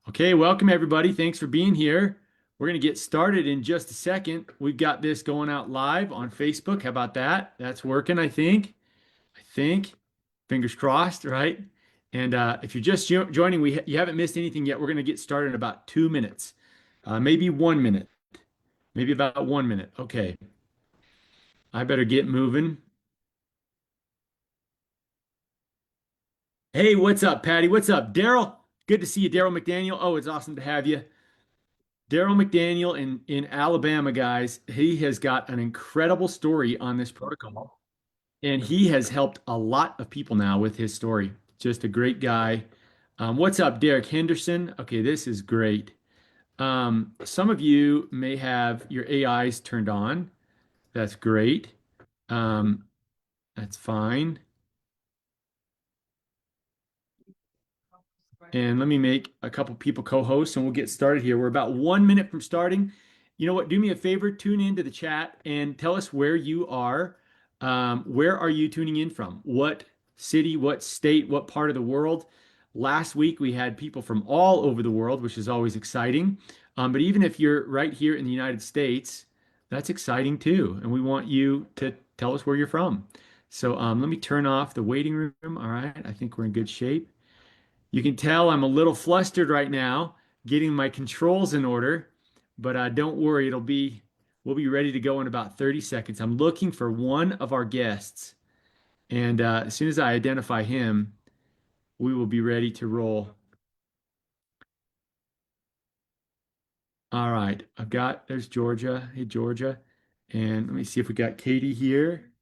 Okay, welcome everybody. Thanks for being here. We're going to get started in just a second. We've got this going out live on Facebook. How about that? That's working, I think. I think. Fingers crossed, right? And if you're just joining, you haven't missed anything yet. We're going to get started in about 2 minutes, maybe 1 minute, maybe about 1 minute. Okay, I better get moving. Hey, what's up, Patty? What's up, Daryl? Good to see you, Daryl McDaniel. Oh, it's awesome to have you. Daryl McDaniel in Alabama, guys, he has got an incredible story on this protocol, and he has helped a lot of people now with his story. Just a great guy. What's up, Derek Henderson? Okay, this is great. Some of you may have your AIs turned on. That's great. Um, that's fine. And let me make a couple people co-hosts and we'll get started here. We're about 1 minute from starting. You know what? Do me a favor, tune into the chat and tell us where you are. Where are you tuning in from? What city, what state, what part of the world? Last week we had people from all over the world, which is always exciting. But even if you're right here in the United States, that's exciting too. And we want you to tell us where you're from. So let me turn off the waiting room. All right, I think we're in good shape. You can tell I'm a little flustered right now, getting my controls in order, but don't worry, we'll be ready to go in about 30 seconds. I'm looking for one of our guests, and as soon as I identify him, we will be ready to roll. All right, there's Georgia. Hey, Georgia. And let me see if we got Katie here.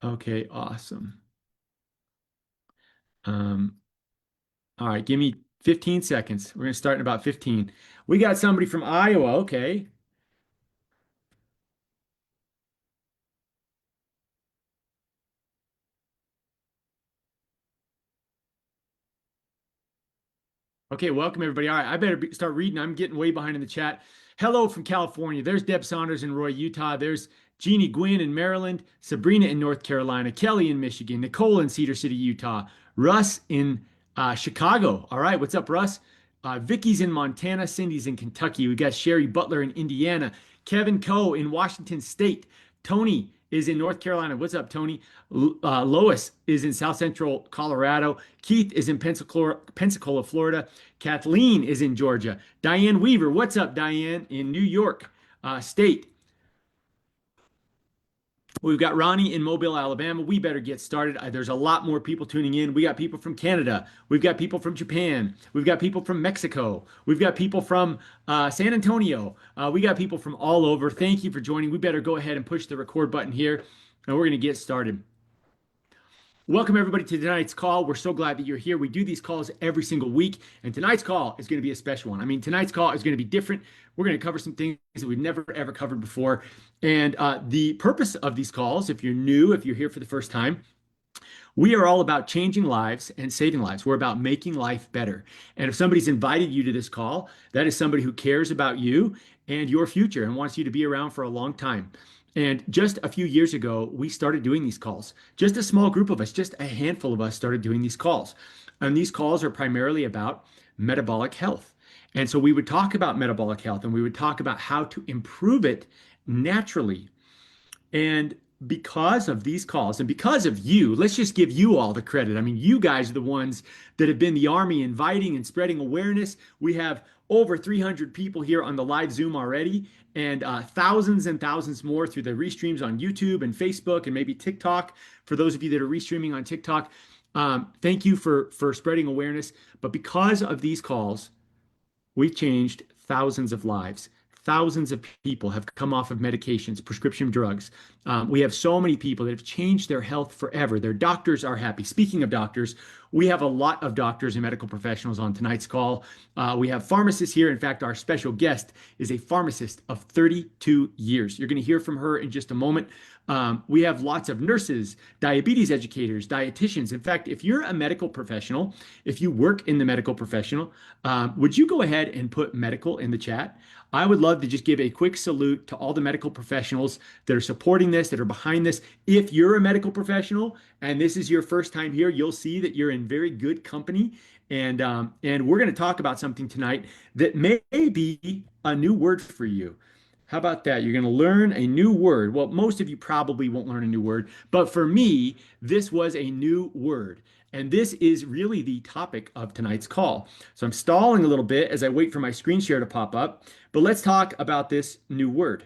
Okay, awesome. Um, all right, give me 15 seconds. We're going to start in about 15. We got somebody from Iowa. Okay. Okay, welcome everybody. All right, I better start reading. I'm getting way behind in the chat. Hello from California. There's Deb Saunders in Roy, Utah. There's Jeannie Gwynn in Maryland, Sabrina in North Carolina, Kelly in Michigan, Nicole in Cedar City, Utah, Russ in Chicago. All right, what's up, Russ? Vicky's in Montana, Cindy's in Kentucky. We got Sherry Butler in Indiana, Kevin Coe in Washington State, Tony is in North Carolina. What's up, Tony? Lois is in South Central Colorado. Keith is in Pensacola, Florida. Kathleen is in Georgia. Diane Weaver, what's up, Diane, in New York State. We've got Ronnie in Mobile, Alabama. We better get started. There's a lot more people tuning in. We got people from Canada. We've got people from Japan. We've got people from Mexico. We've got people from San Antonio. We got people from all over. Thank you for joining. We better go ahead and push the record button here, and we're going to get started. Welcome everybody to tonight's call. We're so glad that you're here. We do these calls every single week, and tonight's call is going to be a special one. I mean, tonight's call is going to be different. We're going to cover some things that we've never ever covered before. And the purpose of these calls, if you're new, if you're here for the first time, we are all about changing lives and saving lives. We're about making life better. And if somebody's invited you to this call, that is somebody who cares about you and your future and wants you to be around for a long time. And just a few years ago, we started doing these calls. Just a small group of us, just a handful of us started doing these calls. And these calls are primarily about metabolic health. And so we would talk about metabolic health and we would talk about how to improve it naturally. And because of these calls and because of you, let's just give you all the credit. I mean, you guys are the ones that have been the army inviting and spreading awareness. We have over 300 people here on the live Zoom already, and thousands and thousands more through the restreams on YouTube and Facebook and maybe TikTok. For those of you that are restreaming on TikTok, thank you for spreading awareness. But because of these calls, we changed thousands of lives. Thousands of people have come off of medications, prescription drugs. We have so many people that have changed their health forever. Their doctors are happy. Speaking of doctors, we have a lot of doctors and medical professionals on tonight's call. We have pharmacists here. In fact, our special guest is a pharmacist of 32 years. You're going to hear from her in just a moment. We have lots of nurses, diabetes educators, dietitians. In fact, if you're a medical professional, if you work in the medical professional, would you go ahead and put medical in the chat? I would love to just give a quick salute to all the medical professionals that are supporting this, that are behind this. If you're a medical professional and this is your first time here, you'll see that you're in very good company. And we're going to talk about something tonight that may be a new word for you. How about that? You're going to learn a new word. Well, most of you probably won't learn a new word, but for me, this was a new word. And this is really the topic of tonight's call. So I'm stalling a little bit as I wait for my screen share to pop up, but let's talk about this new word.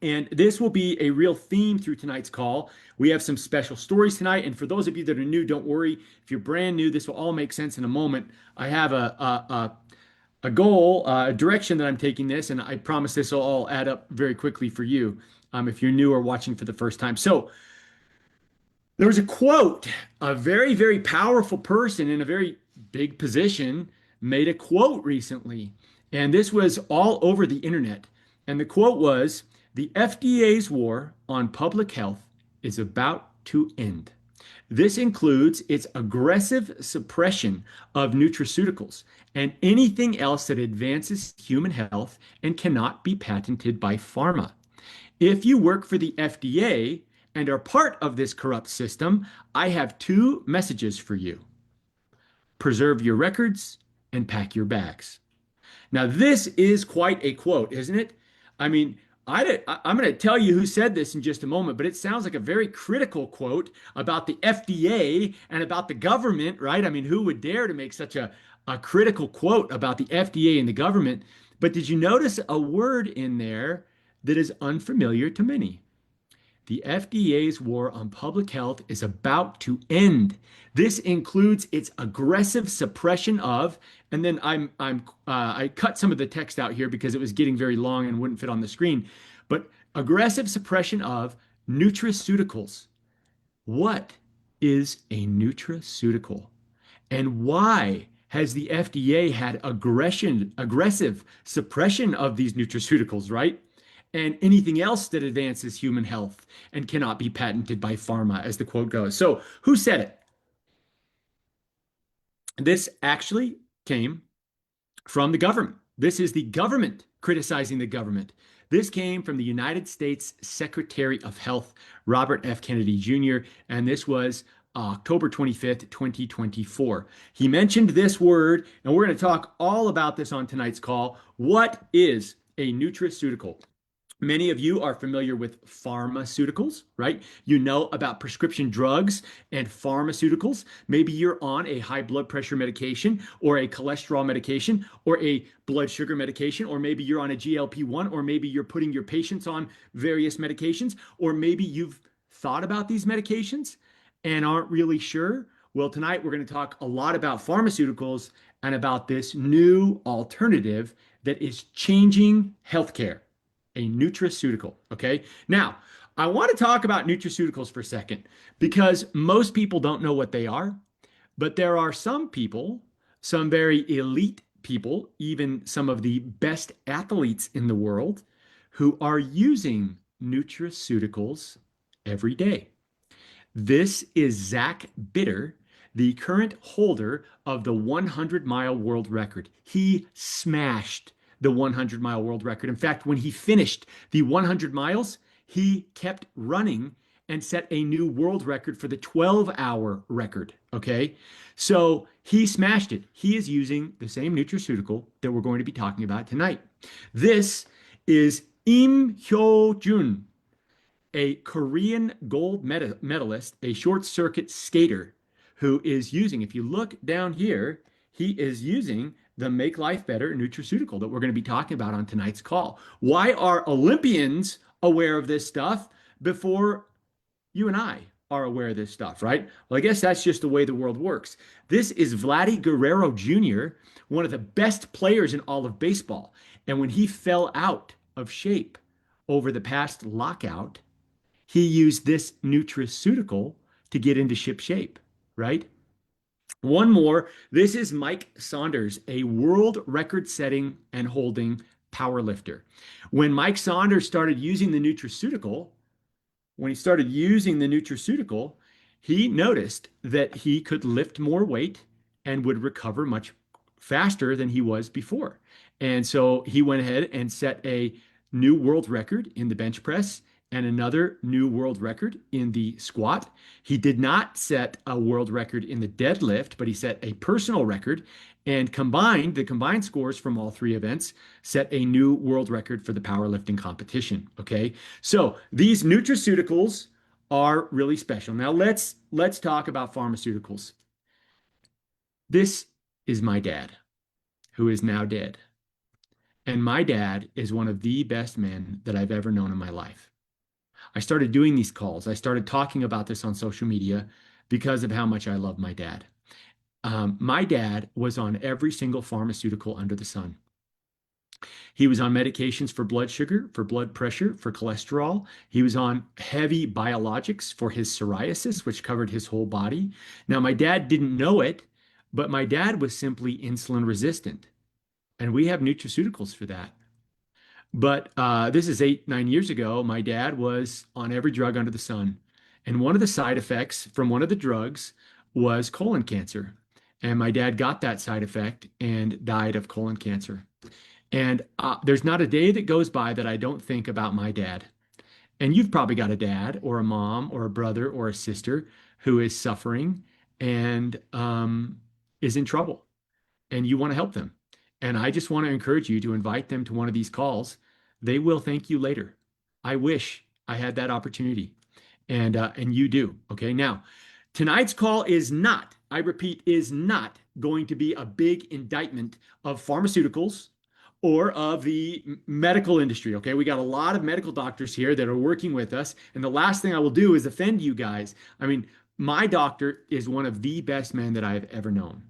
And this will be a real theme through tonight's call. We have some special stories tonight. And for those of you that are new, don't worry. If you're brand new, this will all make sense in a moment. I have a goal, a direction that I'm taking this, and I promise this will all add up very quickly for you if you're new or watching for the first time. So there was a quote, a very, very powerful person in a very big position made a quote recently, and this was all over the internet. And the quote was, "The FDA's war on public health is about to end. This includes its aggressive suppression of nutraceuticals and anything else that advances human health and cannot be patented by pharma. If you work for the FDA and are part of this corrupt system, I have two messages for you. Preserve your records and pack your bags." Now, this is quite a quote, isn't it? I mean, I'm going to tell you who said this in just a moment, but it sounds like a very critical quote about the FDA and about the government, right? I mean, who would dare to make such a critical quote about the FDA and the government? But did you notice a word in there that is unfamiliar to many? The FDA's war on public health is about to end. This includes its aggressive suppression of, and then I cut some of the text out here because it was getting very long and wouldn't fit on the screen, but aggressive suppression of nutraceuticals. What is a nutraceutical? And why has the FDA had aggressive suppression of these nutraceuticals, right? And anything else that advances human health and cannot be patented by pharma, as the quote goes. So, who said it? This actually came from the government. This is the government criticizing the government. This came from the United States Secretary of Health, Robert F. Kennedy Jr., and this was October 25th, 2024. He mentioned this word, and we're going to talk all about this on tonight's call. What is a nutraceutical? Many of you are familiar with pharmaceuticals, right? You know about prescription drugs and pharmaceuticals. Maybe you're on a high blood pressure medication or a cholesterol medication or a blood sugar medication, or maybe you're on a GLP-1, or maybe you're putting your patients on various medications, or maybe you've thought about these medications and aren't really sure. Well, tonight we're going to talk a lot about pharmaceuticals and about this new alternative that is changing healthcare. A nutraceutical. Okay. Now, I want to talk about nutraceuticals for a second because most people don't know what they are, but there are some people, some very elite people, even some of the best athletes in the world, who are using nutraceuticals every day. This is Zach Bitter, the current holder of the 100-mile world record. He smashed the 100-mile world record. In fact, when he finished the 100 miles, he kept running and set a new world record for the 12-hour record. Okay. So he smashed it. He is using the same nutraceutical that we're going to be talking about tonight. This is Im Hyo Jun, a Korean gold medalist, a short circuit skater who is using, if you look down here, he is using the Make Life Better nutraceutical that we're going to be talking about on tonight's call. Why are Olympians aware of this stuff before you and I are aware of this stuff, right? Well, I guess that's just the way the world works. This is Vladdy Guerrero Jr., one of the best players in all of baseball. And when he fell out of shape over the past lockout, he used this nutraceutical to get into ship shape, right? One more. This is Mike Saunders, a world record setting and holding power lifter. When Mike Saunders started using the nutraceutical, when he started using the nutraceutical, he noticed that he could lift more weight and would recover much faster than he was before. And so he went ahead and set a new world record in the bench press and another new world record in the squat. He did not set a world record in the deadlift, but he set a personal record and combined the combined scores from all three events set a new world record for the powerlifting competition. Okay. So these nutraceuticals are really special. Now let's talk about pharmaceuticals. This is my dad, who is now dead. And my dad is one of the best men that I've ever known in my life. I started doing these calls. I started talking about this on social media because of how much I love my dad. My dad was on every single pharmaceutical under the sun. He was on medications for blood sugar, for blood pressure, for cholesterol. He was on heavy biologics for his psoriasis, which covered his whole body. Now, my dad didn't know it, but my dad was simply insulin resistant. And we have nutraceuticals for that. But this is 8, 9 years ago. My dad was on every drug under the sun. And one of the side effects from one of the drugs was colon cancer. And my dad got that side effect and died of colon cancer. And there's not a day that goes by that I don't think about my dad. And you've probably got a dad or a mom or a brother or a sister who is suffering and is in trouble, and you want to help them. And I just want to encourage you to invite them to one of these calls. They will thank you later. I wish I had that opportunity, and you do. Okay, now tonight's call is not, I repeat, is not going to be a big indictment of pharmaceuticals or of the medical industry. Okay, we got a lot of medical doctors here that are working with us, and the last thing I will do is offend you guys. I mean, my doctor is one of the best men that I've ever known.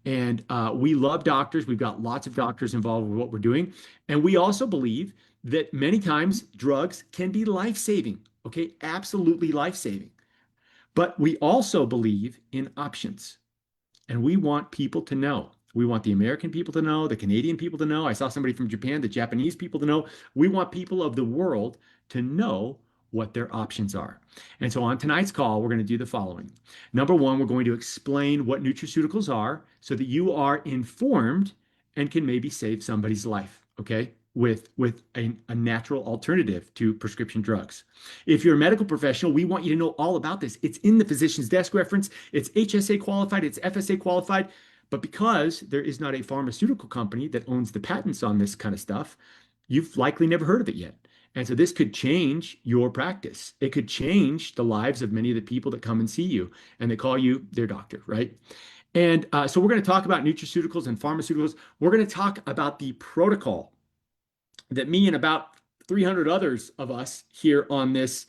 And we love doctors. We've got lots of doctors involved with what we're doing. And we also believe that many times drugs can be life saving. Okay, absolutely life saving. But we also believe in options. And we want people to know. We want the American people to know, the Canadian people to know. I saw somebody from Japan, the Japanese people to know. We want people of the world to know what their options are. And so on tonight's call, we're going to do the following. Number one, we're going to explain what nutraceuticals are so that you are informed and can maybe save somebody's life, okay? With a natural alternative to prescription drugs. If you're a medical professional, we want you to know all about this. It's in the physician's desk reference. It's HSA qualified, it's FSA qualified. But because there is not a pharmaceutical company that owns the patents on this kind of stuff, you've likely never heard of it yet. And so this could change your practice. It could change the lives of many of the people that come and see you and they call you their doctor, right? And so we're going to talk about nutraceuticals and pharmaceuticals. We're going to talk about the protocol that me and about 300 others of us here on this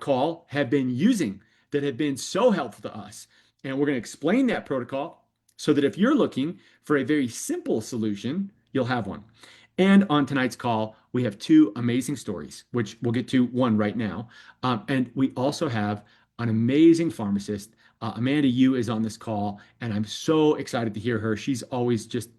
call have been using that have been so helpful to us. And we're going to explain that protocol so that if you're looking for a very simple solution, you'll have one. And on tonight's call, we have two amazing stories, which we'll get to one right now. And we also have an amazing pharmacist. Amanda Yu is on this call, and I'm so excited to hear her. She's always just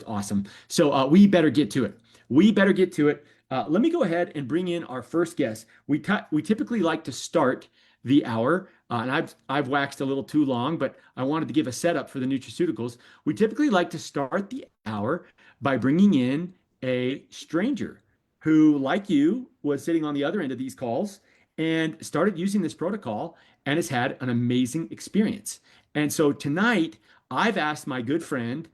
awesome. So we better get to it. We better get to it. Let me go ahead and bring in our first guest. We typically like to start the hour, and I've waxed a little too long, but I wanted to give a setup for the nutraceuticals. We typically like to start the hour by bringing in a stranger who, like you, was sitting on the other end of these calls and started using this protocol and has had an amazing experience. And so tonight, I've asked my good friend,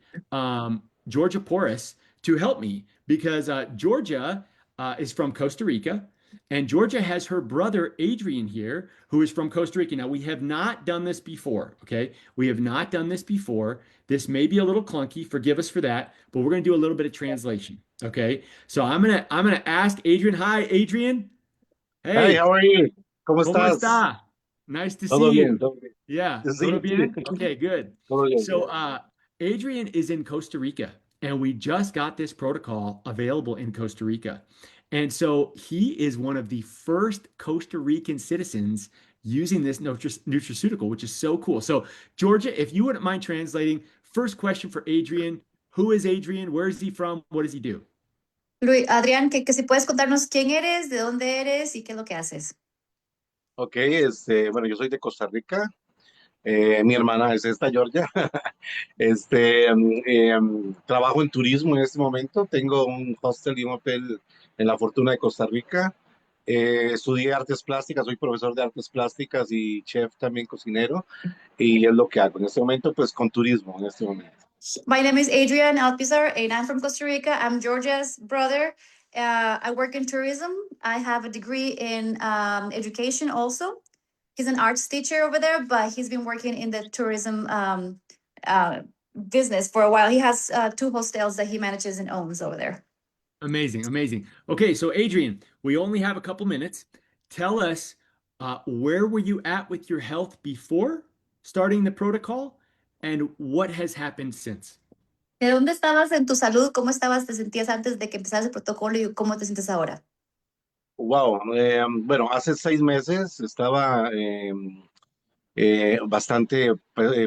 Georgia Porras, to help me because Georgia is from Costa Rica. And Georgia has her brother, Adrian, here, who is from Costa Rica. Now, we have not done this before, okay? We have not done this before. This may be a little clunky. Forgive us for that, but we're going to do a little bit of translation, okay? So I'm gonna ask Adrian. Hi, Adrian. Hey, Hey, how are you? ¿Cómo ¿cómo estás? está? Nice to Todo see bien, you. todo bien. Yeah, Sí, todo sí, bien? Okay, good. todo bien. So, Adrian is in Costa Rica, and we just got this protocol available in Costa Rica. And so he is one of the first Costa Rican citizens using this nutraceutical, which is so cool. So, Georgia, if you wouldn't mind translating, first question for Adrian. Who is Adrian? Where is he from? What does he do? Luis, Adrián, que si puedes contarnos quién eres, de dónde eres y qué es lo que haces. Ok, bueno, yo soy de Costa Rica. Mi hermana es esta, Georgia. Trabajo en turismo en este momento. Tengo un hostel y un hotel en La Fortuna de Costa Rica. Estudié artes plásticas, soy profesor de artes plásticas y chef también cocinero. Y es lo que hago en este momento, pues con turismo en este momento. My name is Adrian Alpizar, and I'm from Costa Rica. I'm Georgia's brother. I work in tourism. I have a degree in education also. He's an arts teacher over there, but he's been working in the tourism uh, business for a while. He has two hostels that he manages and owns over there. Amazing, amazing. Okay, so Adrian, we only have a couple minutes. Tell us where were you at with your health before starting the protocol and what has happened since? ¿De dónde estabas en tu salud? ¿Cómo estabas? ¿Te sentías antes de que empezaras el protocolo y cómo te sientes ahora? Wow, bueno, hace 6 meses estaba bastante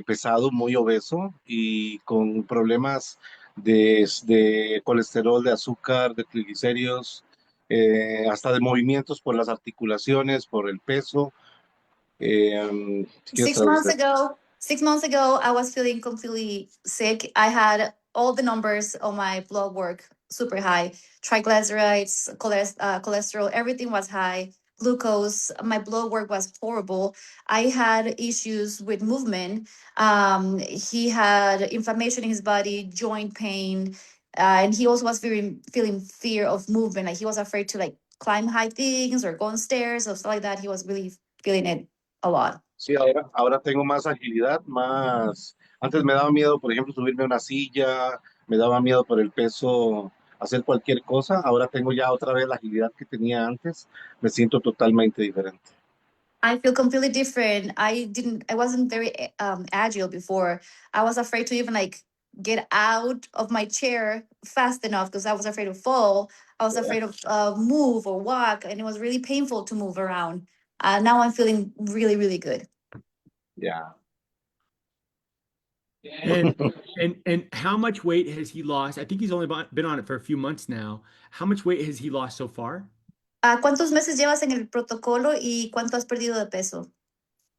pesado, muy obeso y con problemas de colesterol, de azúcar, de triglicéridos, hasta de movimientos por las articulaciones, por el peso. Si quieres 6 months traducir. ago, 6 months ago, I was feeling completely sick. I had all the numbers on my blood work super high, triglycerides, cholesterol, everything was high. Glucose, my blood work was horrible. I had issues with movement. He had inflammation in his body, joint pain, and he also was feeling fear of movement. Like he was afraid to like climb high things or go on stairs or stuff like that. He was really feeling it a lot. Sí, ahora tengo más agilidad, más... Antes me daba miedo, por ejemplo, subirme a una silla, me daba miedo por el peso hacer cualquier cosa. Ahora tengo ya otra vez la agilidad que tenía antes. Me siento totalmente diferente. I feel completely different. I wasn't very agile before. I was afraid to even like get out of my chair fast enough because I was afraid to fall. I was afraid of move or walk, and it was really painful to move around. Now I'm feeling really, really good. Ya. And and how much weight has he lost? I think he's only been on it for a few months now. How much weight has he lost so far? ¿Cuántos meses llevas en el protocolo y cuánto has perdido de peso?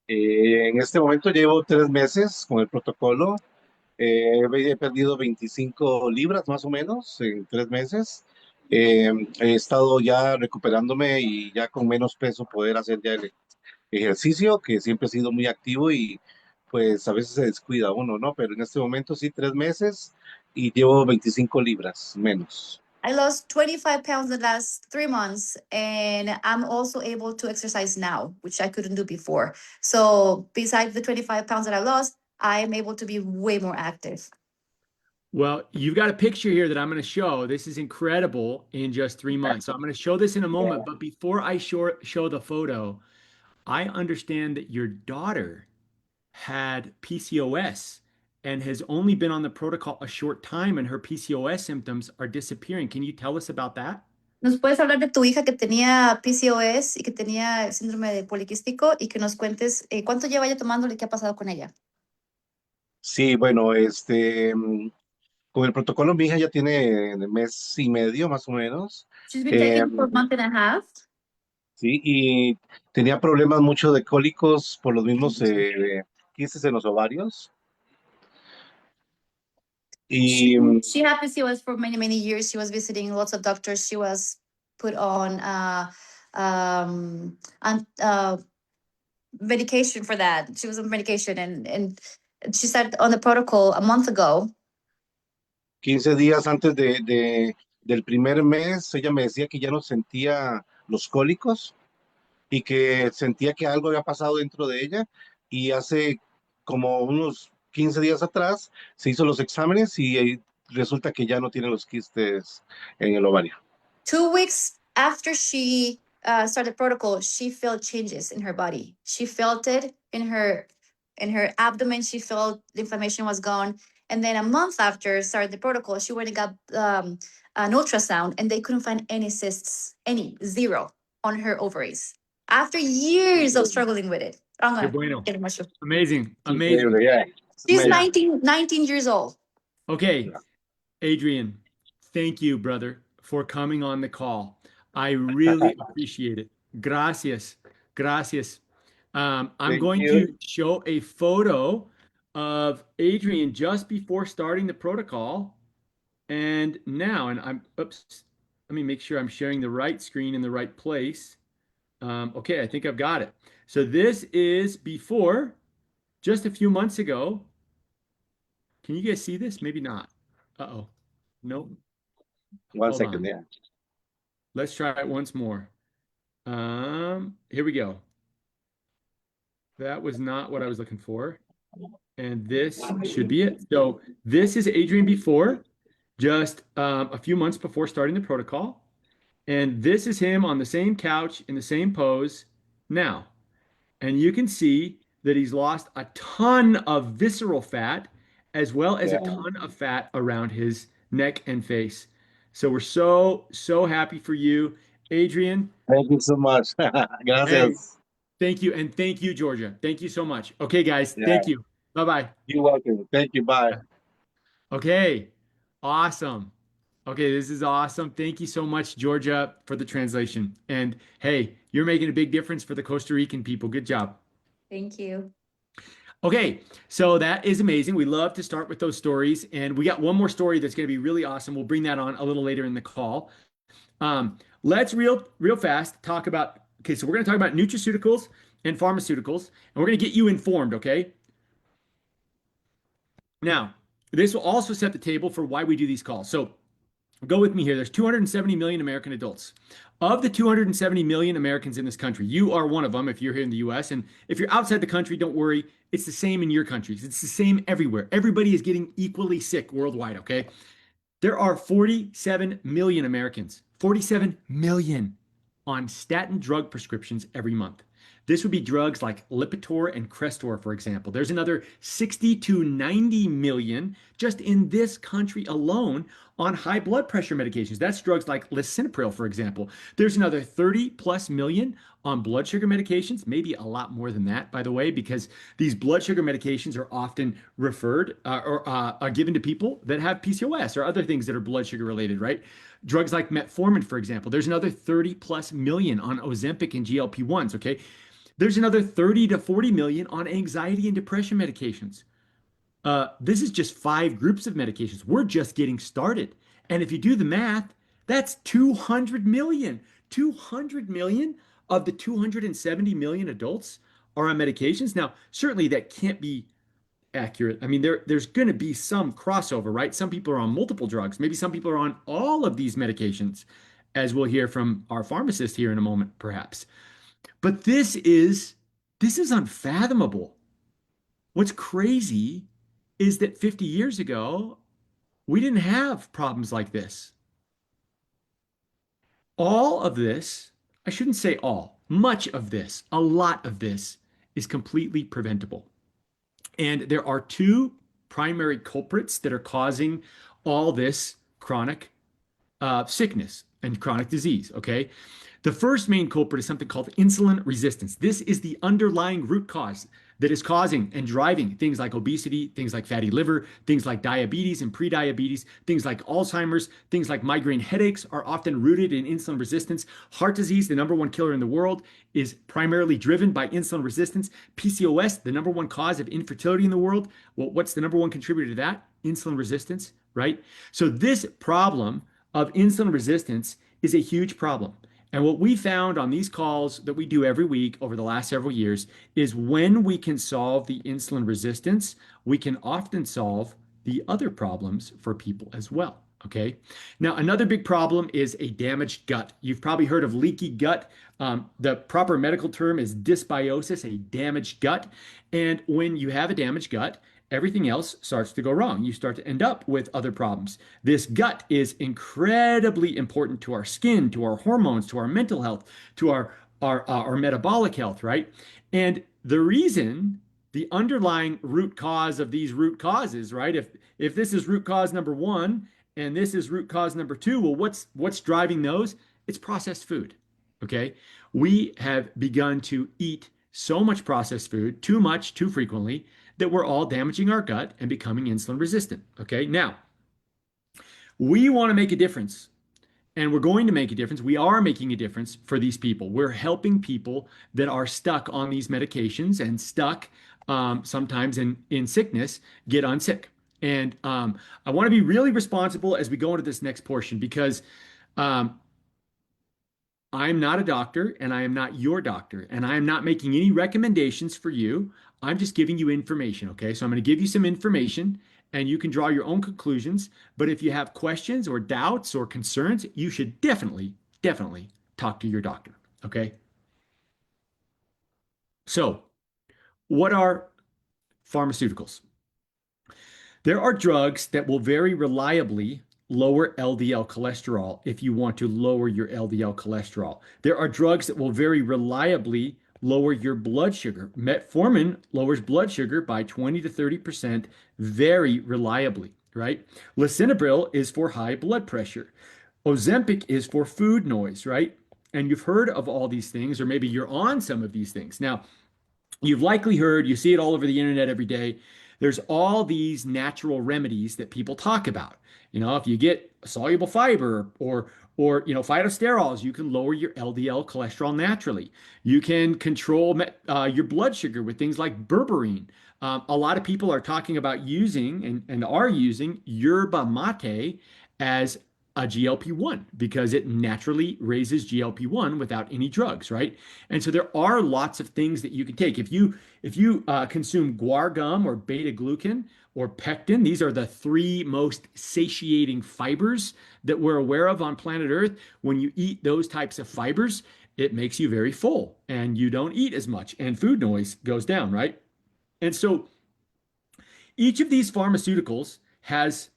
En este momento llevo 3 meses con el protocolo. He perdido 25 libras más o menos en 3 meses. He estado ya recuperándome y ya con menos peso poder hacer ya el ejercicio, que siempre he sido muy activo y pues a veces se descuida uno, ¿no? Pero en este momento sí, 3 meses y llevo 25 libras menos. I lost 25 pounds in the last 3 months, and I'm also able to exercise now, which I couldn't do before. So, besides the 25 pounds that I lost, I am able to be way more active. Well, you've got a picture here that I'm going to show. This is incredible in just 3 months. So I'm going to show this in a moment. But before I show the photo, I understand that your daughter had PCOS and has only been on the protocol a short time, and her PCOS symptoms are disappearing. Can you tell us about that? ¿Nos puedes hablar de tu hija que tenía PCOS y que tenía el síndrome de poliquístico y que nos cuentes cuánto lleva ella tomándole y qué ha pasado con ella? Sí, bueno, con el protocolo mi hija ya tiene mes y medio más o menos. She's been Eh, taking it for a month and a half. sí, y tenía problemas mucho de cólicos por los mismos quistes en los ovarios. She Y she had PCOS for many many years. She was visiting lots of doctors. She was put on on medication for that. She was on medication, and she said on the protocol a month ago. 15 días antes del primer mes, ella me decía que ya no sentía los cólicos y que sentía que algo había pasado dentro de ella. Y hace como unos 15 días atrás se hizo los exámenes y resulta que ya no tiene los quistes en el ovario. 2 weeks after she started protocol, she felt changes in her body. She felt it in her abdomen. She felt the inflammation was gone. And then a month after started the protocol, she went and got an ultrasound, and they couldn't find any cysts, any zero on her ovaries. After years of struggling with it. I'm Qué gonna bueno. get a mushroom. Amazing. Amazing. Increíble, ya. She's Yeah. 19 years old. Okay. Adrian, thank you, brother, for coming on the call. I really appreciate it. Gracias. Gracias. I'm Thank going you. to show a photo of Adrian just before starting the protocol. And now, and oops, let me make sure I'm sharing the right screen in the right place. Okay, I think I've got it. So this is before, just a few months ago. Can you guys see this? Maybe not. Uh-oh. Nope. One Hold second, on. yeah. Let's try it once more. Here we go. That was not what I was looking for. And this should be it. So this is Adrian before, just a few months before starting the protocol. And this is him on the same couch in the same pose now. And you can see that he's lost a ton of visceral fat as well as a Yeah. ton of fat around his neck and face. So we're so, so happy for you, Adrian. Thank you so much. Hey, Gracias. thank you. And thank you, Georgia. Thank you so much. Okay, guys. Yeah. Thank you. Bye bye. You're welcome. Thank you. Bye. Okay. Awesome. Okay, this is awesome. Thank you so much, Georgia, for the translation. And hey, you're making a big difference for the Costa Rican people. Good job. Thank you. Okay, so that is amazing. We love to start with those stories. And we got one more story that's going to be really awesome. We'll bring that on a little later in the call. Let's real fast talk about, okay, so we're going to talk about nutraceuticals and pharmaceuticals, and we're going to get you informed, okay? Now, this will also set the table for why we do these calls. So go with me here. There's 270 million American adults. Of the 270 million Americans in this country, you are one of them if you're here in the US. And if you're outside the country, don't worry. It's the same in your countries. It's the same everywhere. Everybody is getting equally sick worldwide, okay? There are 47 million Americans, 47 million on statin drug prescriptions every month. This would be drugs like Lipitor and Crestor, for example. There's another 60 to 90 million just in this country alone on high blood pressure medications. That's drugs like lisinopril, for example. There's another 30 plus million on blood sugar medications, maybe a lot more than that, by the way, because these blood sugar medications are often referred or are given to people that have PCOS or other things that are blood sugar related, right? Drugs like metformin, for example. There's another 30 plus million on Ozempic and GLP-1s, okay? There's another 30 to 40 million on anxiety and depression medications. This is just five groups of medications. We're just getting started. And if you do the math, that's 200 million. 200 million of the 270 million adults are on medications. Now, certainly that can't be accurate. I mean, there's going to be some crossover, right? Some people are on multiple drugs. Maybe some people are on all of these medications, as we'll hear from our pharmacist here in a moment, perhaps. But this is unfathomable. What's crazy is that 50 years ago, we didn't have problems like this. All of this, I shouldn't say all, much of this, a lot of this is completely preventable. And there are two primary culprits that are causing all this chronic sickness and chronic disease. Okay. The first main culprit is something called insulin resistance. This is the underlying root cause that is causing and driving things like obesity, things like fatty liver, things like diabetes and prediabetes, things like Alzheimer's, things like migraine headaches are often rooted in insulin resistance. Heart disease, the number one killer in the world, is primarily driven by insulin resistance. PCOS, the number one cause of infertility in the world. Well, what's the number one contributor to that? Insulin resistance, right? So this problem of insulin resistance is a huge problem. And what we found on these calls that we do every week over the last several years is when we can solve the insulin resistance, we can often solve the other problems for people as well. Okay. Now, another big problem is a damaged gut. You've probably heard of leaky gut. The proper medical term is dysbiosis, a damaged gut. And when you have a damaged gut, everything else starts to go wrong. You start to end up with other problems. This gut is incredibly important to our skin, to our hormones, to our mental health, to our metabolic health, right? And the reason, the underlying root cause of these root causes, right? If this is root cause number one and this is root cause number two, well, what's driving those? It's processed food. Okay. We have begun to eat so much processed food, too much, too frequently, that we're all damaging our gut and becoming insulin resistant. Okay. Now, we want to make a difference And we're going to make a difference. We are making a difference for these people. We're helping people that are stuck on these medications and stuck sometimes in sickness get unsick. And I want to be really responsible as we go into this next portion because um, I'm not a doctor and I am not your doctor and I am not making any recommendations for you. I'm just giving you information. Okay. So I'm going to give you some information and you can draw your own conclusions. But if you have questions or doubts or concerns, you should definitely talk to your doctor. Okay. So, what are pharmaceuticals? There are drugs that will very reliably lower LDL cholesterol if you want to lower your LDL cholesterol. There are drugs that will very reliably lower your blood sugar. Metformin lowers blood sugar by 20 to 30% very reliably, right? Lisinopril is for high blood pressure. Ozempic is for food noise, right? And you've heard of all these things, or maybe you're on some of these things. Now, you've likely heard, you see it all over the internet every day. There's all these natural remedies that people talk about. If you get soluble fiber or phytosterols, you can lower your LDL cholesterol naturally. You can control your blood sugar with things like berberine. A lot of people are talking about using and are using yerba mate as a GLP-1 because it naturally raises GLP-1 without any drugs, right? And so there are lots of things that you can take. If you consume guar gum or beta glucan or pectin, these are the three most satiating fibers that we're aware of on planet Earth. When you eat those types of fibers, it makes you very full and you don't eat as much and food noise goes down, right? And so each of these pharmaceuticals has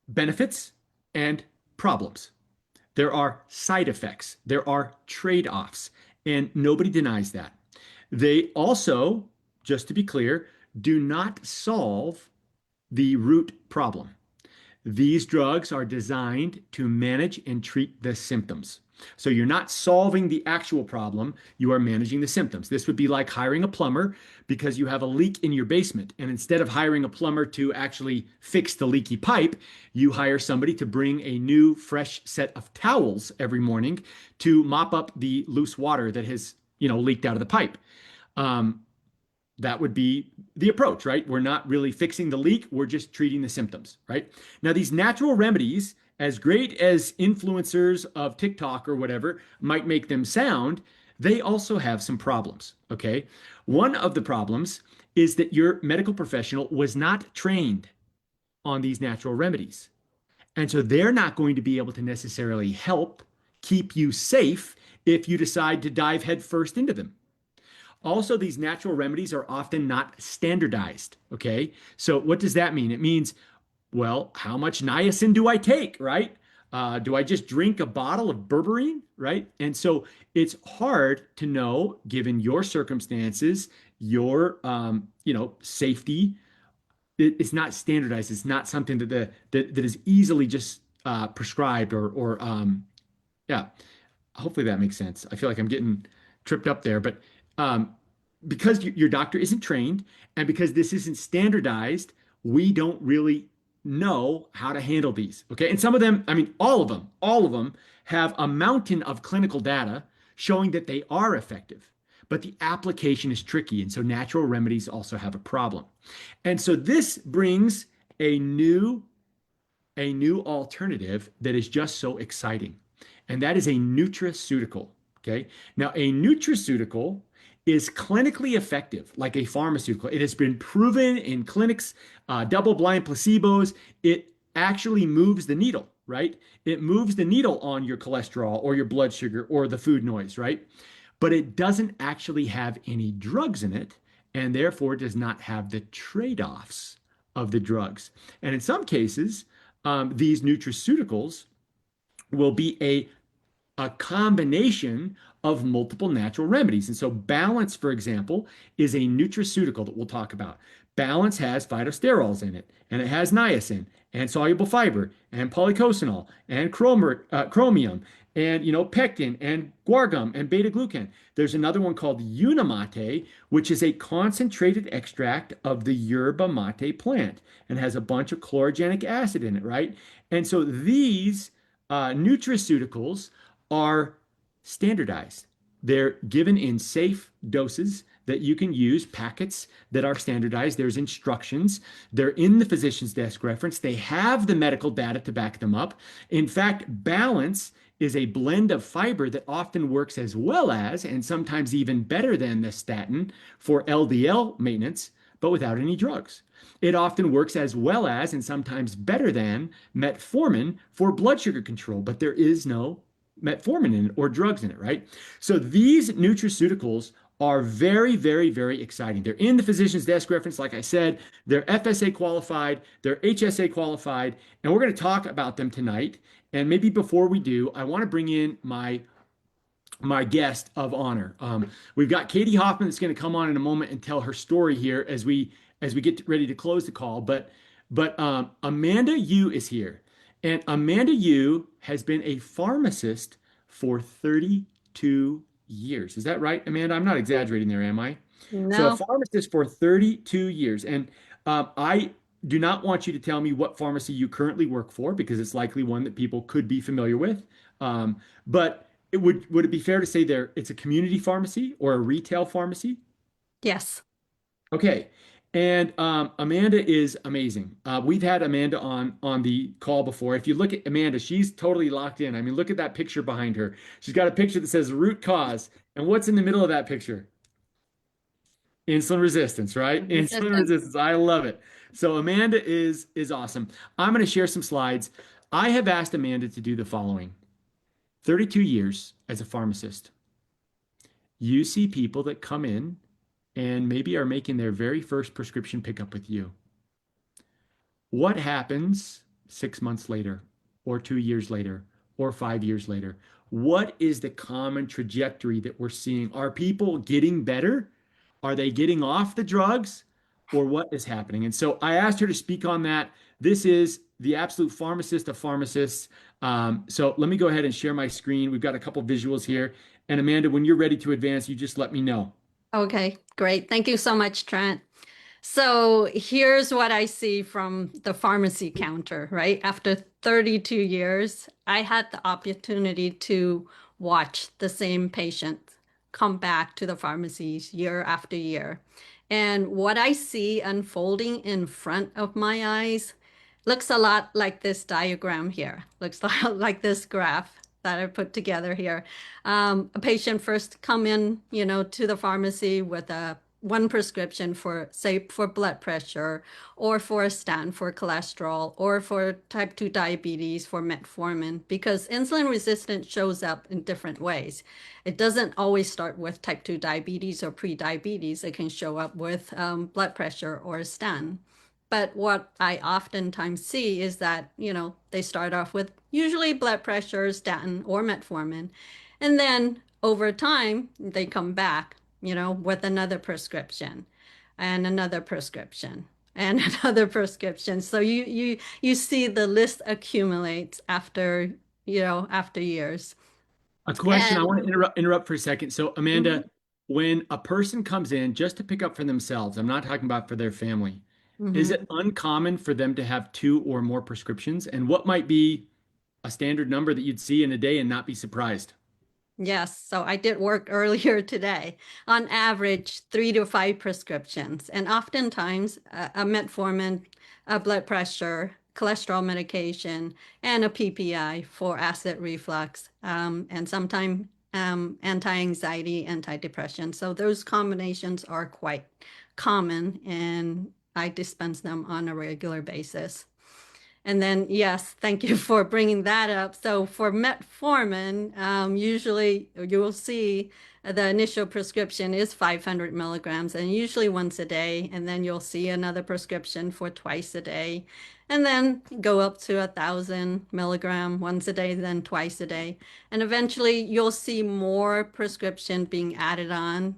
benefits and problems. There are side effects, there are trade offs, and nobody denies that. They also, just to be clear, do not solve the root problem. These drugs are designed to manage and treat the symptoms. So you're not solving the actual problem, you are managing the symptoms. This would be like hiring a plumber because you have a leak in your basement. And instead of hiring a plumber to actually fix the leaky pipe, you hire somebody to bring a new, fresh set of towels every morning to mop up the loose water that has, leaked out of the pipe. Um, that would be the approach, right? We're not really fixing the leak, we're just treating the symptoms, right? Now, these natural remedies, as great as influencers of TikTok or whatever might make them sound, they also have some problems, okay? One of the problems is that your medical professional was not trained on these natural remedies. And so they're not going to be able to necessarily help keep you safe if you decide to dive headfirst into them. Also, these natural remedies are often not standardized. Okay. So, what does that mean? It means, well, how much niacin do I take, right? Do I just drink a bottle of berberine, right? And so it's hard to know, given your circumstances, your, safety. It's not standardized. It's not something that is easily just prescribed or yeah, hopefully that makes sense. I feel like I'm getting tripped up there, but um, because your doctor isn't trained and because this isn't standardized, we don't really know how to handle these. Okay. And some of them, I mean, all of them have a mountain of clinical data showing that they are effective, but the application is tricky. And so natural remedies also have a problem. And so this brings a new alternative that is just so exciting. And that is a nutraceutical. Okay. Now, a nutraceutical is clinically effective, like a pharmaceutical. It has been proven in clinics, double blind placebos. It actually moves the needle, right? It moves the needle on your cholesterol or your blood sugar or the food noise, right? But it doesn't actually have any drugs in it and therefore does not have the trade offs of the drugs. And in some cases, these nutraceuticals will be a combination of multiple natural remedies. And so Balance, for example, is a nutraceutical that we'll talk about. Balance has phytosterols in it, and it has niacin and soluble fiber and polycosanol and chromium and pectin and guar gum and beta glucan. There's another one called Unimate, which is a concentrated extract of the yerba mate plant and has a bunch of chlorogenic acid in it, right? And so these Nutraceuticals are standardized. They're given in safe doses that you can use, packets that are standardized. There's instructions. They're in the physician's desk reference. They have the medical data to back them up. In fact, Balance is a blend of fiber that often works as well as, and sometimes even better than the statin for LDL maintenance, but without any drugs. It often works as well as, and sometimes better than, metformin for blood sugar control, but there is no metformin in it or drugs in it, right? So these nutraceuticals are very, very, very exciting. They're in the physician's desk reference, like I said. They're FSA qualified, they're HSA qualified, and we're going to talk about them tonight. And maybe before we do, I want to bring in my guest of honor. We've got Katie Hoffman that's going to come on in a moment and tell her story here as we get ready to close the call. But Amanda Yu is here, and Amanda Yu has been a pharmacist for 32 years. Is that right, Amanda? I'm not exaggerating there, am I? So a No. pharmacist for 32 years, and I do not want you to tell me what pharmacy you currently work for because it's likely one that people could be familiar with. But would it be fair to say it's a community pharmacy or a retail pharmacy? Yes. Okay. And Amanda is amazing. We've had Amanda on the call before. If you look at Amanda, she's totally locked in. I mean, look at that picture behind her. She's got a picture that says root cause. And what's in the middle of that picture? Insulin resistance, right? Insulin Resistance. resistance. I love it. So Amanda is awesome. I'm going to share some slides. I have asked Amanda to do the following. 32 years as a pharmacist. You see people that come in and maybe are making their very first prescription pickup with you. What happens 6 months later, or 2 years later, or 5 years later? What is the common trajectory that we're seeing? Are people getting better? Are they getting off the drugs? Or what is happening? And so I asked her to speak on that. This is the absolute pharmacist of pharmacists. So let me go ahead and share my screen. We've got a couple visuals here. And Amanda, when you're ready to advance, you just let me know. Okay, great. Thank you so much, Trent. So here's what I see from the pharmacy counter, right? After 32 years, I had the opportunity to watch the same patient come back to the pharmacies year after year. And what I see unfolding in front of my eyes looks a lot like this diagram here, looks a lot like this graph that I put together here. A patient first come in, to the pharmacy with a one prescription for, say, for blood pressure, or for a statin for cholesterol, or for type 2 diabetes for metformin, because insulin resistance shows up in different ways. It doesn't always start with type 2 diabetes or pre-diabetes. It can show up with blood pressure or a statin. But what I oftentimes see is that, they start off with usually blood pressure, statin, or metformin. And then over time, they come back, with another prescription and another prescription and another prescription. So you see the list accumulates after, after years. A question I And want to interrupt for a second. So, mhm, Amanda, when a person comes in just to pick up for themselves, I'm not talking about for their family, is mhm. it uncommon for them to have two or more prescriptions? And what might be a standard number that you'd see in a day and not be surprised? Yes, so I did work earlier today. On average, 3 to 5 prescriptions, and oftentimes a metformin, a blood pressure, cholesterol medication, and a PPI for acid reflux, and sometimes anti-anxiety, antidepressant. So those combinations are quite common, and I dispense them on a regular basis. And then, yes, thank you for bringing that up. So for metformin, usually you will see the initial prescription is 500 milligrams and usually once a day. And then you'll see another prescription for twice a day. And then go up to 1,000 milligram once a day, then twice a day. And eventually you'll see more prescription being added on,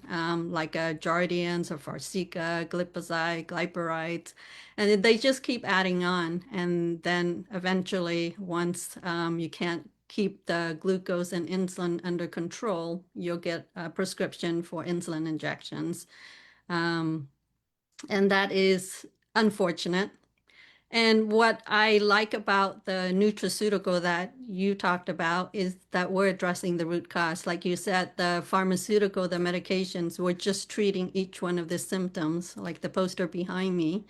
like Jardiance or Farxiga, glipizide, glypyrite, and they just keep adding on. And then eventually, once you can't keep the glucose and insulin under control, you'll get a prescription for insulin injections. And that is unfortunate. And what I like about the nutraceutical that you talked about is that we're addressing the root cause. Like you said, the pharmaceutical, the medications, we're just treating each one of the symptoms, like the poster behind me.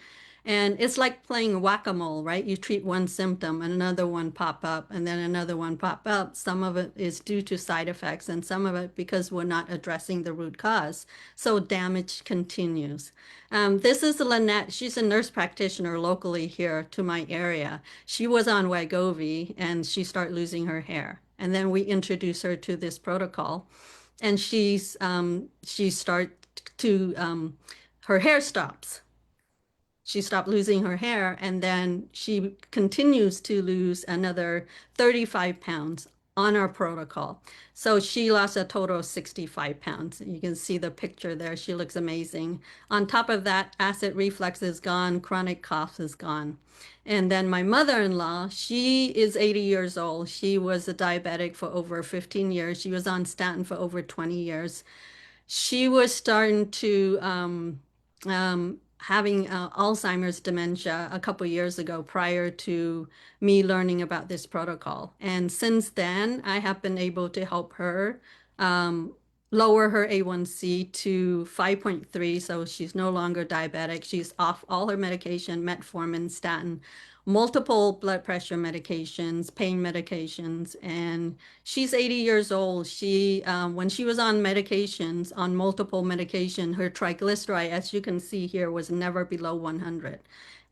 And it's like playing whack-a-mole, right? You treat one symptom and another one pop up and then another one pop up. Some of it is due to side effects and some of it because we're not addressing the root cause. So damage continues. This is Lynette. She's a nurse practitioner locally here to my area. She was on Wegovy and she started losing her hair. And then we introduced her to this protocol, and she start to her hair stops. She stopped losing her hair, and then she continues to lose another 35 pounds on our protocol. So she lost a total of 65 pounds. You can see the picture there. She looks amazing. On top of that, acid reflux is gone, chronic cough is gone. And then my mother-in-law, she is 80 years old. She was a diabetic for over 15 years. She was on statin for over 20 years. She was starting to having Alzheimer's dementia a couple years ago prior to me learning about this protocol. And since then, I have been able to help her um, lower her A1C to 5.3. So she's no longer diabetic. She's off all her medication, metformin, statin, multiple blood pressure medications, pain medications, and she's 80 years old. She, when she was on medications, on multiple medication, her triglyceride, as you can see here, was never below 100.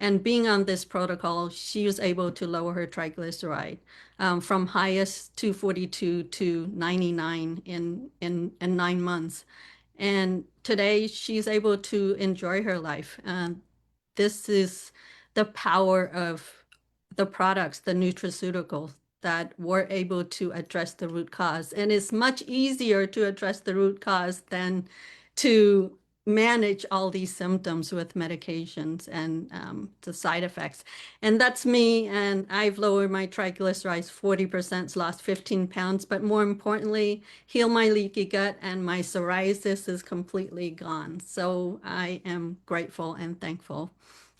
And being on this protocol, she was able to lower her triglyceride from highest 242 to 99 in 9 months. And today she's able to enjoy her life. This is the power of the products, the nutraceuticals, that we're able to address the root cause. And it's much easier to address the root cause than to manage all these symptoms with medications and the side effects. And that's me. And I've lowered my triglycerides 40%, lost 15 pounds. But more importantly, healed my leaky gut, and my psoriasis is completely gone. So I am grateful and thankful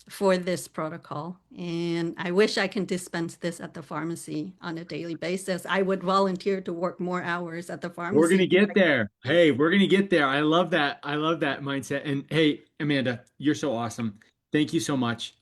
for this protocol. And I wish I can dispense this at the pharmacy on a daily basis. I would volunteer to work more hours at the We're gonna pharmacy. get there. Hey, we're gonna get there. I love that. I love that mindset. And hey, Amanda, you're so awesome. Thank you so much.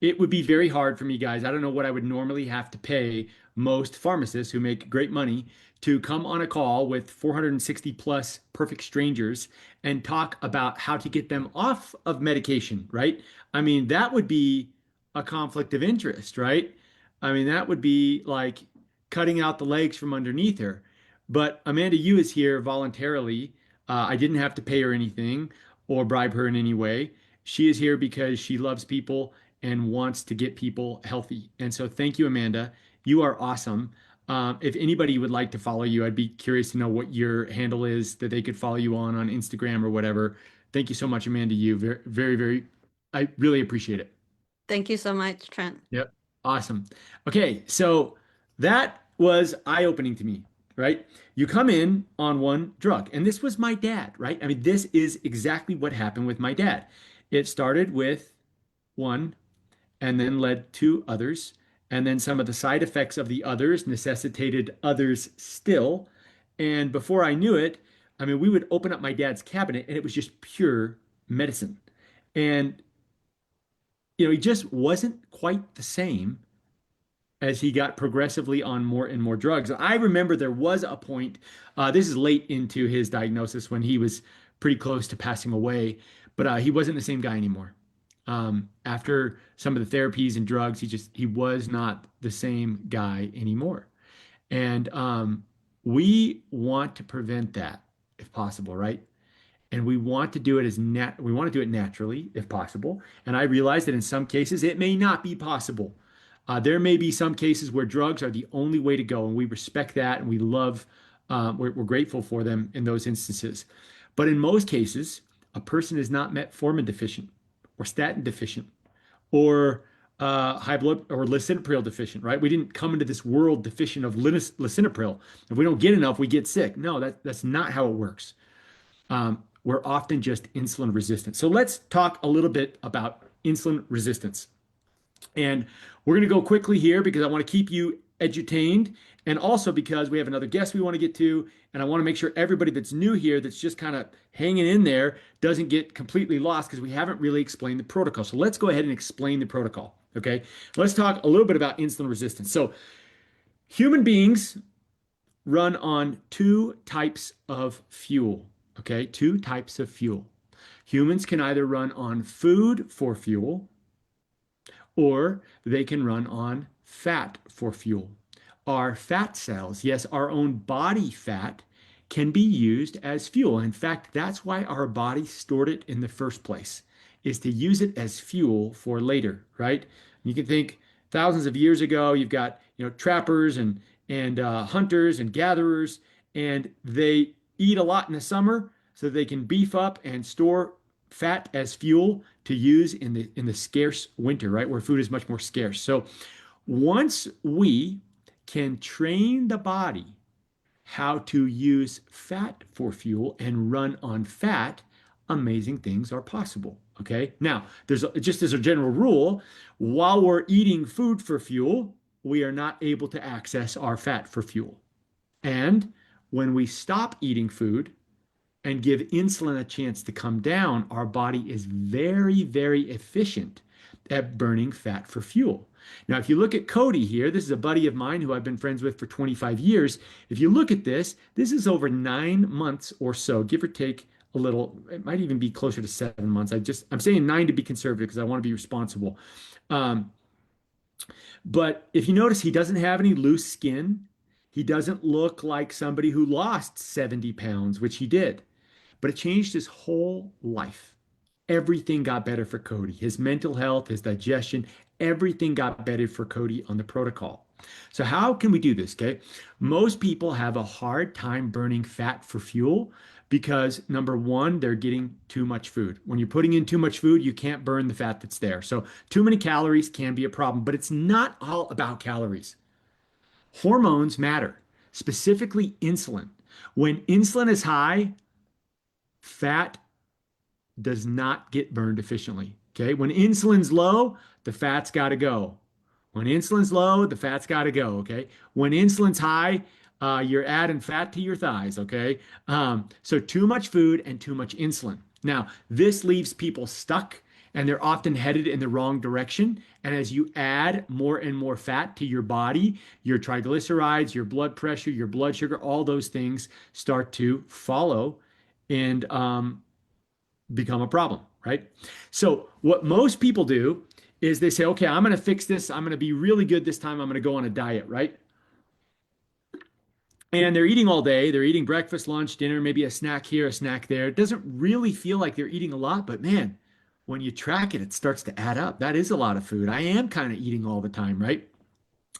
It would be very hard for me, guys. I don't know what I would normally have to pay most pharmacists who make great money to come on a call with 460 plus perfect strangers and talk about how to get them off of medication, right? I mean, that would be a conflict of interest, right? I mean, that would be like cutting out the legs from underneath her. But Amanda Yu is here voluntarily. I didn't have to pay her anything or bribe her in any way. She is here because she loves people and wants to get people healthy. And so thank you, Amanda. You are awesome. If anybody would like to follow you, I'd be curious to know what your handle is that they could follow you on Instagram or whatever. Thank you so much, Amanda Yu. Very, very, very, I really appreciate it. Thank you so much, Trent. Yep. Awesome. Okay, so that was eye-opening to me, right? You come in on one drug, and this was my dad, right? I mean, this is exactly what happened with my dad. It started with one and then led to others, and then some of the side effects of the others necessitated others still. And before I knew it, I mean, we would open up my dad's cabinet and it was just pure medicine. And he just wasn't quite the same as he got progressively on more and more drugs. I remember there was a point, this is late into his diagnosis when he was pretty close to passing away, but he wasn't the same guy anymore. After some of the therapies and drugs, he was not the same guy anymore. And we want to prevent that if possible, right? And we want to do it we want to do it naturally if possible. And I realize that in some cases it may not be possible. There may be some cases where drugs are the only way to go, and we respect that, and we love, we're grateful for them in those instances. But in most cases, a person is not metformin deficient, or statin deficient, or high blood or lisinopril deficient, right? We didn't come into this world deficient of lisinopril. If we don't get enough, we get sick. No, that's not how it works. We're often just insulin resistant. So let's talk a little bit about insulin resistance. And we're going to go quickly here because I want to keep you edutained, and also because we have another guest we want to get to, and I want to make sure everybody that's new here, that's just kind of hanging in there, doesn't get completely lost because we haven't really explained the protocol. So let's go ahead and explain the protocol. Okay. Let's talk a little bit about insulin resistance. So human beings run on two types of fuel. Okay. Two types of fuel. Humans can either run on food for fuel, or they can run on fat for fuel. Our fat cells, yes, our own body fat, can be used as fuel. In fact, that's why our body stored it in the first place, is to use it as fuel for later, right? You can think thousands of years ago, you've got, trappers and hunters and gatherers, and they eat a lot in the summer so they can beef up and store fat as fuel to use in the scarce winter, right? Where food is much more scarce. So once we can train the body how to use fat for fuel and run on fat, amazing things are possible. Okay. Now, just as a general rule, while we're eating food for fuel, we are not able to access our fat for fuel. And when we stop eating food and give insulin a chance to come down, our body is very, very efficient at burning fat for fuel. Now, if you look at Cody here, this is a buddy of mine who I've been friends with for 25 years. If you look at this, this is over 9 months or so, give or take a little. It might even be closer to 7 months. I'm saying 9 to be conservative because I want to be responsible. Um, but if you notice, he doesn't have any loose skin. He doesn't look like somebody who lost 70 pounds, which he did. But it changed his whole life. Everything got better for Cody. His mental health, his digestion, everything got better for Cody on the protocol. So how can we do this? Okay. Most people have a hard time burning fat for fuel because number one, they're getting too much food. When you're putting in too much food, you can't burn the fat that's there. So too many calories can be a problem, but it's not all about calories. Hormones matter, specifically insulin. When insulin is high, fat does not get burned efficiently. Okay. When insulin's low, the fat's got to go. When insulin's low, the fat's got to go. Okay. When insulin's high, you're adding fat to your thighs. Okay. So too much food and too much insulin. Now, this leaves people stuck and they're often headed in the wrong direction. And as you add more and more fat to your body, your triglycerides, your blood pressure, your blood sugar, all those things start to follow and become a problem, right? So what most people do is they say, okay, I'm going to fix this. I'm going to be really good this time. I'm going to go on a diet, right? And they're eating all day. They're eating breakfast, lunch, dinner, maybe a snack here, a snack there. It doesn't really feel like they're eating a lot, but man, when you track it, it starts to add up. That is a lot of food. I am kind of eating all the time, right?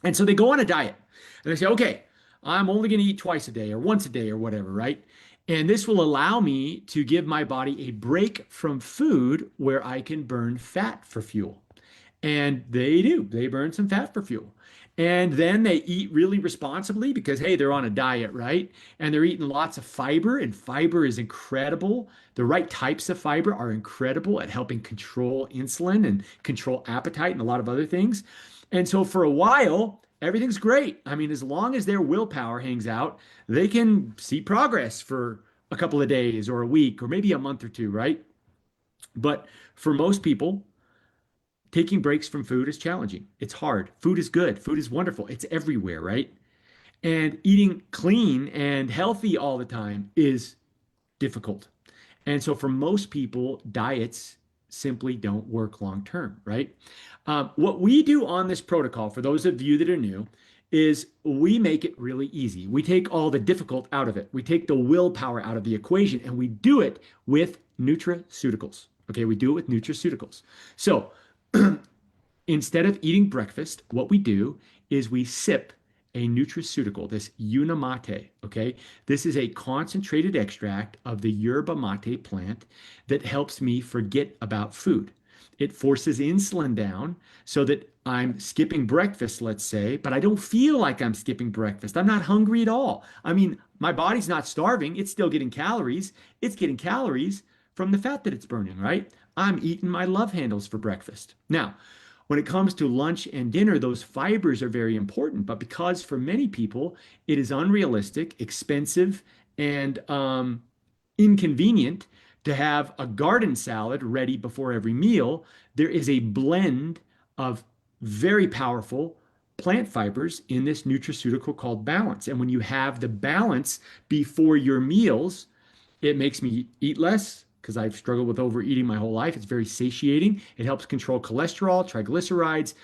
And so they go on a diet and they say, okay, I'm only going to eat twice a day or once a day or whatever, right? And this will allow me to give my body a break from food where I can burn fat for fuel. And they do. They burn some fat for fuel. And then they eat really responsibly because, hey, they're on a diet, right? And they're eating lots of fiber, and fiber is incredible. The right types of fiber are incredible at helping control insulin and control appetite and a lot of other things. And so for a while, everything's great. I mean, as long as their willpower hangs out, they can see progress for a couple of days or a week or maybe a month or two, right? But for most people, taking breaks from food is challenging. It's hard. Food is good. Food is wonderful. It's everywhere, right? And eating clean and healthy all the time is difficult. And so for most people, diets simply don't work long term, right? What we do on this protocol, for those of you that are new, is we make it really easy. We take all the difficult out of it. We take the willpower out of the equation, and we do it with nutraceuticals. Okay, we do it with nutraceuticals. So instead of eating breakfast, what we do is we sip a nutraceutical, this Unimate, okay? This is a concentrated extract of the yerba mate plant that helps me forget about food. It forces insulin down so that I'm skipping breakfast, let's say, but I don't feel like I'm skipping breakfast. I'm not hungry at all. I mean, my body's not starving. It's still getting calories. It's getting calories from the fat that it's burning, right? I'm eating my love handles for breakfast. Now, when it comes to lunch and dinner, those fibers are very important. But because for many people it is unrealistic, expensive, and inconvenient to have a garden salad ready before every meal, there is a blend of very powerful plant fibers in this nutraceutical called Balance. And when you have the balance before your meals, it makes me eat less because I've struggled with overeating my whole life. It's very satiating. It helps control cholesterol, triglycerides,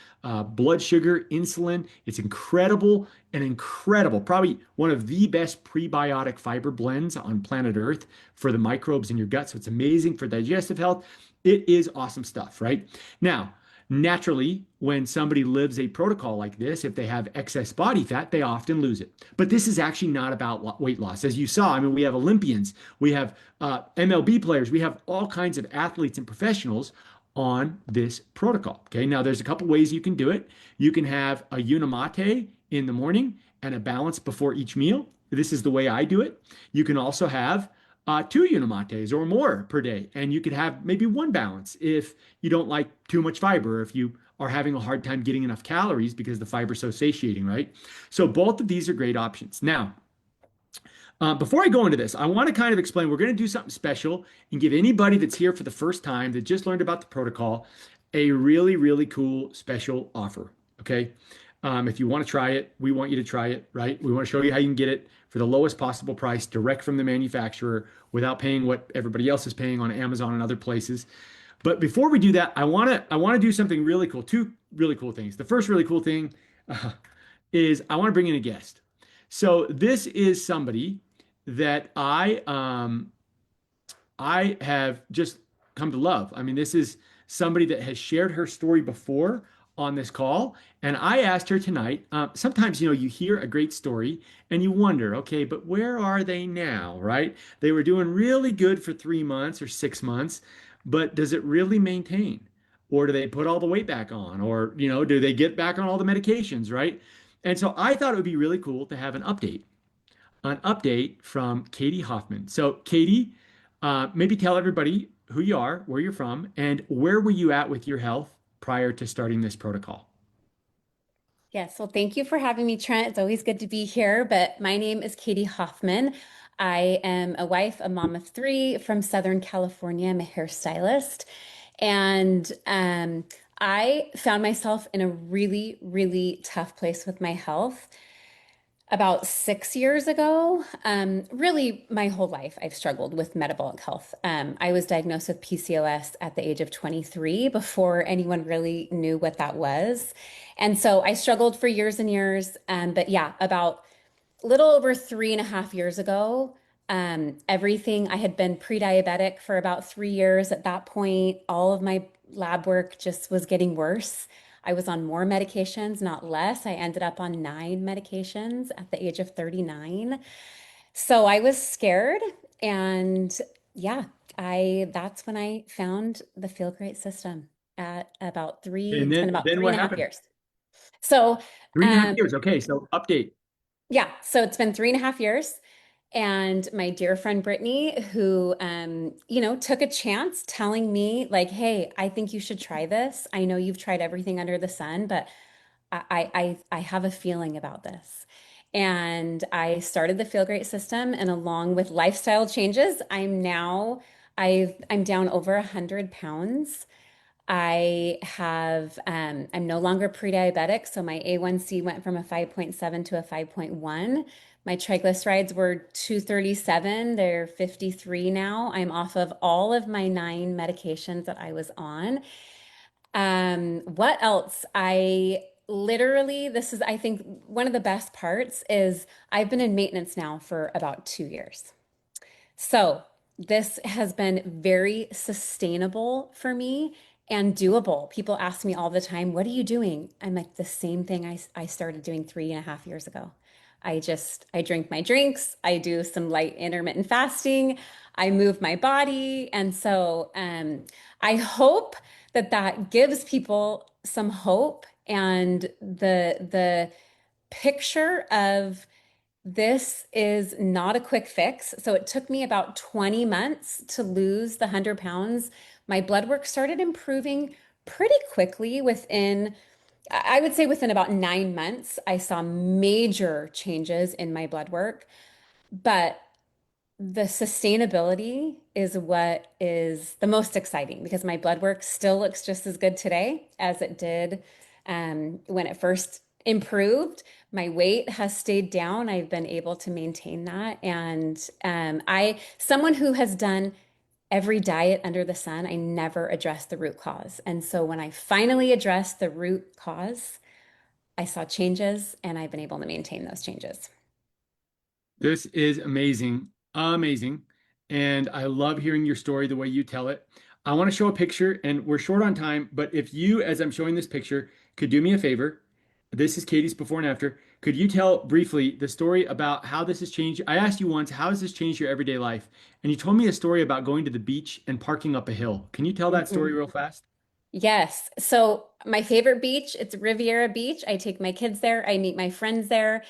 blood sugar, insulin. It's incredible, an incredible, probably one of the best prebiotic fiber blends on planet Earth for the microbes in your gut. So it's amazing for digestive health. It is awesome stuff, right? Now, naturally, when somebody lives a protocol like this, if they have excess body fat, they often lose it. But this is actually not about weight loss. As you saw, I mean, we have Olympians, we have MLB players, we have all kinds of athletes and professionals on this protocol. Okay, now there's a couple ways you can do it. You can have a Unimate in the morning and a balance before each meal. This is the way I do it. You can also have two Unimates or more per day, and you could have maybe one balance if you don't like too much fiber, if you are having a hard time getting enough calories because the fiber is so satiating, right? So both of these are great options. Now, before I go into this, I want to kind of explain, we're going to do something special and give anybody that's here for the first time that just learned about the protocol a really, really cool special offer. Okay. If you want to try it, we want you to try it, right? We want to show you how you can get it for the lowest possible price, direct from the manufacturer, without paying what everybody else is paying on Amazon and other places. But before we do that, I want to do something really cool. Two really cool things. The first really cool thing is I want to bring in a guest. So this is somebody that I have just come to love. I mean, this is somebody that has shared her story before on this call. And I asked her tonight, sometimes, you hear a great story and you wonder, okay, but where are they now, right? They were doing really good for 3 months or 6 months, but does it really maintain? Or do they put all the weight back on? Or, do they get back on all the medications, right? And so I thought it would be really cool to have an update from Katie Hoffman. So, Katie, maybe tell everybody who you are, where you're from, and where were you at with your health prior to starting this protocol? Yes, well, thank you for having me, Trent. It's always good to be here. But my name is Katie Hoffman. I am a wife, a mom of three from Southern California. I'm a hairstylist. And I found myself in a really, really tough place with my health about 6 years ago. Really, my whole life, I've struggled with metabolic health. I was diagnosed with PCOS at the age of 23 before anyone really knew what that was. And so I struggled for years and years. But yeah, about a little over 3.5 years ago, everything, I had been pre-diabetic for about 3 years at that point. All of my lab work just was getting worse. I was on more medications, not less. I ended up on 9 medications at the age of 39. So I was scared. And yeah, that's when I found the Feel Great system at about And it's been then, about then three what and a half happened? years. So, 3.5 um, years. Okay, so update. yeah, so it's been 3.5 years. And my dear friend Brittany, who took a chance telling me, like, hey, I think you should try this. I know you've tried everything under the sun, but I have a feeling about this. And I started the Feel Great system, and along with lifestyle changes, I'm down over 100 pounds. I'm no longer pre-diabetic, so my A1C went from a 5.7 to a 5.1. My triglycerides were 237, they're 53 now. I'm off of all of my 9 medications that I was on. What else? This is, I think, one of the best parts is I've been in maintenance now for about 2 years. So this has been very sustainable for me and doable. People ask me all the time, what are you doing? I'm like, the same thing I started doing 3.5 years ago. I drink my drinks, I do some light intermittent fasting, I move my body. And so I hope that that gives people some hope and the picture of this is not a quick fix. So it took me about 20 months to lose the 100 pounds. My blood work started improving pretty quickly within, I would say within about 9 months, I saw major changes in my blood work. But the sustainability is what is the most exciting because my blood work still looks just as good today as it did when it first improved. My weight has stayed down. I've been able to maintain that. And someone who has done every diet under the sun, I never addressed the root cause. And so when I finally addressed the root cause, I saw changes and I've been able to maintain those changes. This is amazing, amazing. And I love hearing your story the way you tell it. I want to show a picture, and we're short on time, but if you, as I'm showing this picture, could do me a favor. This is Katie's before and after. Could you tell briefly the story about how this has changed? I asked you once, how has this changed your everyday life? And you told me a story about going to the beach and parking up a hill. Can you tell that story Mhm. real fast? Yes. So my favorite beach, it's Riviera Beach. I take my kids there. I meet my friends there,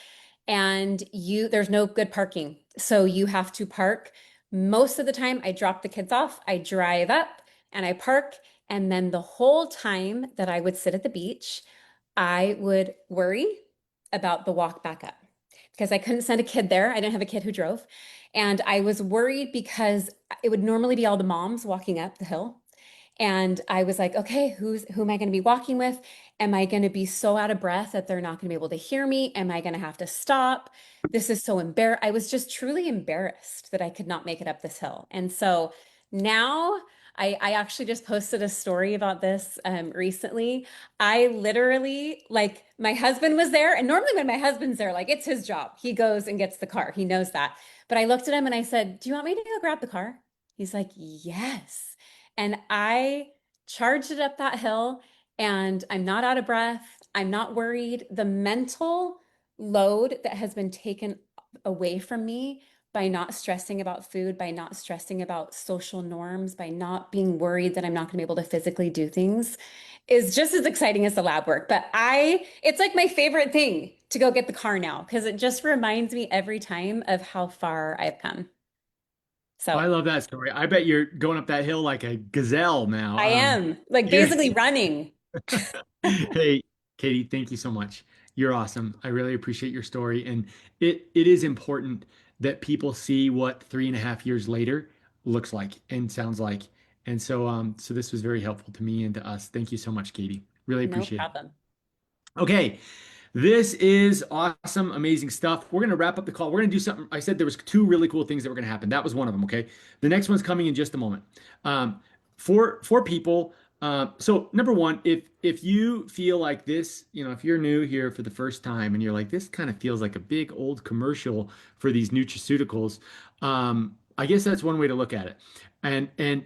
and there's no good parking. So you have to park. Most of the time I drop the kids off, I drive up and I park, and then the whole time that I would sit at the beach, I would worry about the walk back up because I couldn't send a kid there. I didn't have a kid who drove. And I was worried because it would normally be all the moms walking up the hill. And I was like, okay, who am I going to be walking with? Am I going to be so out of breath that they're not going to be able to hear me? Am I going to have to stop? This is so embarrassed. I was just truly embarrassed that I could not make it up this hill. And so now I actually just posted a story about this recently. I literally, like, my husband was there, and normally when my husband's there, like, it's his job. He goes and gets the car. He knows that. But I looked at him and I said, "Do you want me to go grab the car?" He's like, "Yes." And I charged it up that hill, and I'm not out of breath. I'm not worried. The mental load that has been taken away from me by not stressing about food, by not stressing about social norms, by not being worried that I'm not going to be able to physically do things is just as exciting as the lab work. But it's like my favorite thing to go get the car now because it just reminds me every time of how far I've come. I So love that story. I bet you're going up that hill like a gazelle now. I am like You're basically running. Hey, Katie, thank you so much. You're awesome. I really appreciate your story. And it is important that people see what 3.5 years later looks like and sounds like. And so this was very helpful to me and to us. Thank you so much, Katie. Really No appreciate it. problem. Okay. This is awesome, amazing stuff. We're going to wrap up the call. We're going to do something. I said there was two really cool things that were going to happen. That was one of them. Okay. The next one's coming in just a moment. Um, for people. So number one, if you feel like this, if you're new here for the first time and you're like, this kind of feels like a big old commercial for these nutraceuticals, I guess that's one way to look at it.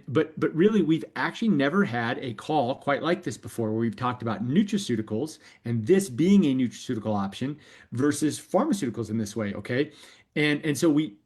But really, we've actually never had a call quite like this before, where we've talked about nutraceuticals and this being a nutraceutical option versus pharmaceuticals in this way. Okay. And so we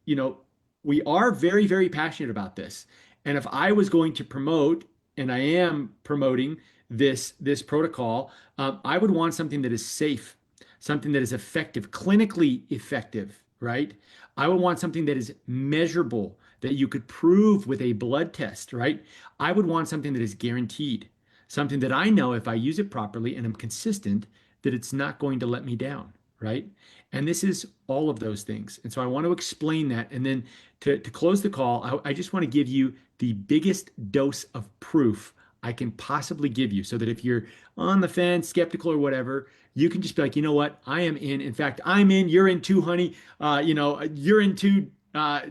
are very, very passionate about this. And if I was going to promote, and I am promoting this protocol, I would want something that is safe, something that is effective, clinically effective, right? I would want something that is measurable, that you could prove with a blood test, right? I would want something that is guaranteed, something that I know if I use it properly and I'm consistent, that it's not going to let me down, right? And this is all of those things. And so I want to explain that. And then to close the call, I just want to give you the biggest dose of proof I can possibly give you so that if you're on the fence, skeptical or whatever, you can just be like, you know what? I am in. In fact, I'm in. You're in too, honey. You're in too,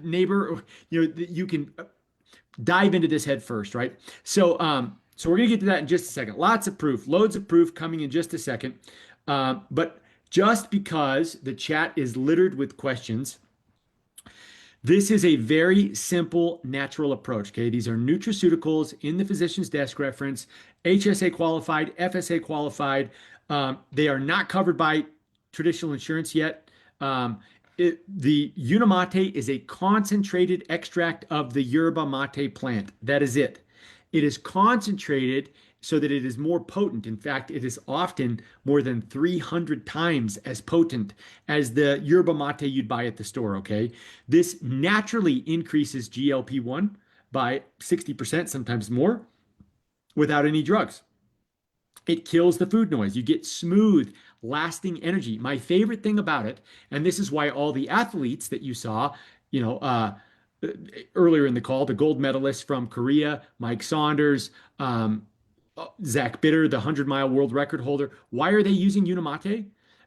neighbor. You can dive into this head first, right? So we're gonna get to that in just a second. Lots of proof, loads of proof coming in just a second. But just because the chat is littered with questions, this is a very simple, natural approach. Okay, these are nutraceuticals in the physician's desk reference, HSA qualified, FSA qualified. They are not covered by traditional insurance yet. The Unimate is a concentrated extract of the yerba mate plant. That is it. It is concentrated so that it is more potent. In fact, it is often more than 300 times as potent as the yerba mate you'd buy at the store, okay? This naturally increases GLP-1 by 60%, sometimes more, without any drugs. It kills the food noise. You get smooth, lasting energy. My favorite thing about it, and this is why all the athletes that you saw, you know, earlier in the call, the gold medalists from Korea, Mike Saunders, Zach Bitter, the 100-mile world record holder. Why are they using Unimate?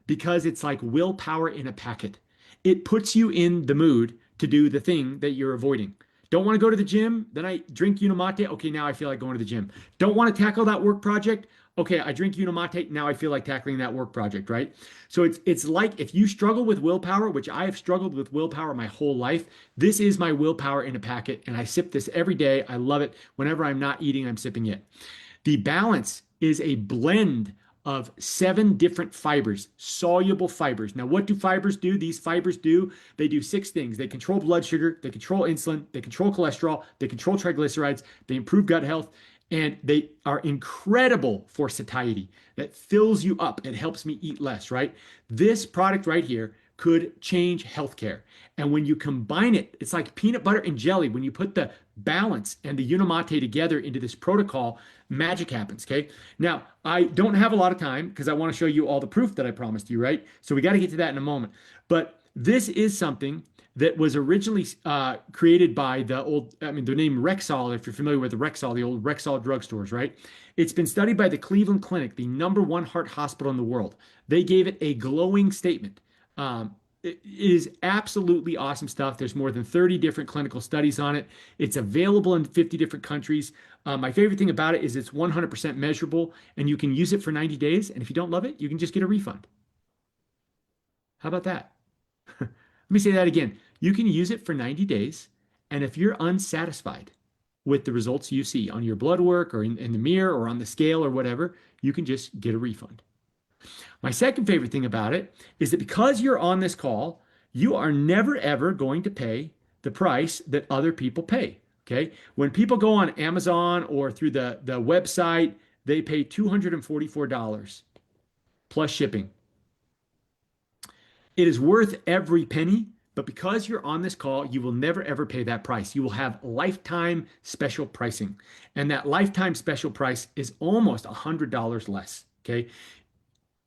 Because it's like willpower in a packet. It puts you in the mood to do the thing that you're avoiding. Don't want to go to the gym, then I drink Unimate. Okay, now I feel like going to the gym. Don't want to tackle that work project. Okay, I drink Unimate. Now I feel like tackling that work project, right? So it's like if you struggle with willpower, which I have struggled with willpower my whole life, this is my willpower in a packet, and I sip this every day. I love it. Whenever I'm not eating, I'm sipping it. The balance is a blend of 7 different fibers, soluble fibers. Now, what do fibers do? These fibers do, they do 6 things. They control blood sugar, they control insulin, they control cholesterol, they control triglycerides, they improve gut health, and they are incredible for satiety. That fills you up. It helps me eat less, right? This product right here could change healthcare. And when you combine it, it's like peanut butter and jelly. When you put the balance and the Unimate together into this protocol, magic happens. Okay. Now, I don't have a lot of time because I want to show you all the proof that I promised you, right? So we got to get to that in a moment. But this is something that was originally created by the name Rexall, if you're familiar with the Rexall, the old Rexall drugstores, right? It's been studied by the Cleveland Clinic, the #1 heart hospital in the world. They gave it a glowing statement. It is absolutely awesome stuff. There's more than 30 different clinical studies on it. It's available in 50 different countries. My favorite thing about it is it's 100% measurable, and you can use it for 90 days. And if you don't love it, you can just get a refund. How about that? Let me say that again. You can use it for 90 days, and if you're unsatisfied with the results you see on your blood work or in the mirror or on the scale or whatever, you can just get a refund. My second favorite thing about it is that because you're on this call, you are never ever going to pay the price that other people pay. Okay. When people go on Amazon or through the website, they pay $244 plus shipping. It is worth every penny, but because you're on this call, you will never ever pay that price. You will have lifetime special pricing. And that lifetime special price is almost $100 less. Okay.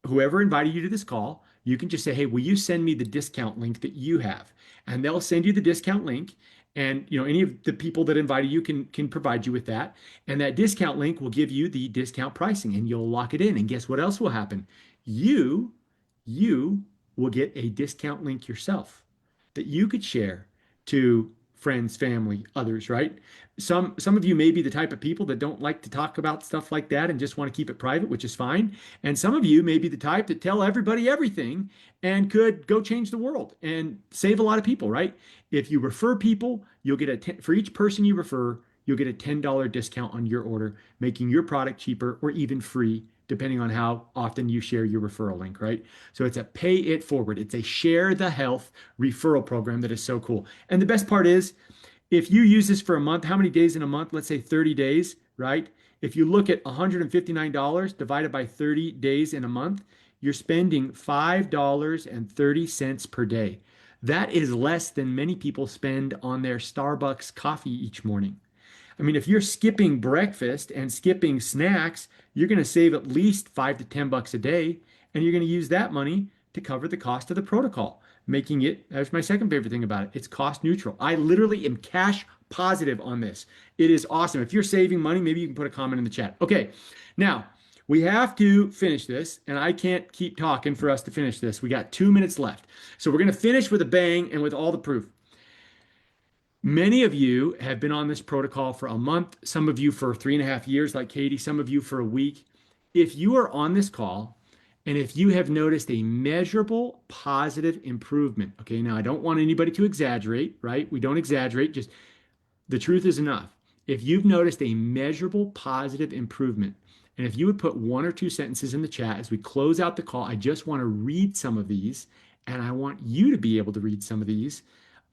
Whoever invited you to this call, you can just say, hey, will you send me the discount link that you have? And they'll send you the discount link. And any of the people that invited you can provide you with that. And that discount link will give you the discount pricing and you'll lock it in. And guess what else will happen? You will get a discount link yourself that you could share to friends, family, others, right? Some of you may be the type of people that don't like to talk about stuff like that and just want to keep it private, which is fine. And some of you may be the type that tell everybody everything and could go change the world and save a lot of people, right? If you refer people, you'll get for each person you refer, you'll get a $10 discount on your order, making your product cheaper or even free, depending on how often you share your referral link, right? So it's a pay it forward. It's a share the health referral program that is so cool. And the best part is, if you use this for a month, how many days in a month? Let's say 30 days, right? If you look at $159 divided by 30 days in a month, you're spending $5.30 per day. That is less than many people spend on their Starbucks coffee each morning. I mean, if you're skipping breakfast and skipping snacks, you're going to save at least $5 to $10 a day, and you're going to use that money to cover the cost of the protocol, making it, that's my second favorite thing about it, it's cost neutral. I literally am cash positive on this. It is awesome. If you're saving money, maybe you can put a comment in the chat. Okay, now we have to finish this, and I can't keep talking for us to finish this. We got 2 minutes left. So we're going to finish with a bang and with all the proof. Many of you have been on this protocol for a month, some of you for 3.5 years, like Katie, some of you for a week. If you are on this call and if you have noticed a measurable positive improvement, okay, now I don't want anybody to exaggerate, right? We don't exaggerate, just the truth is enough. If you've noticed a measurable positive improvement, and if you would put 1 or 2 sentences in the chat as we close out the call, I just want to read some of these, and I want you to be able to read some of these.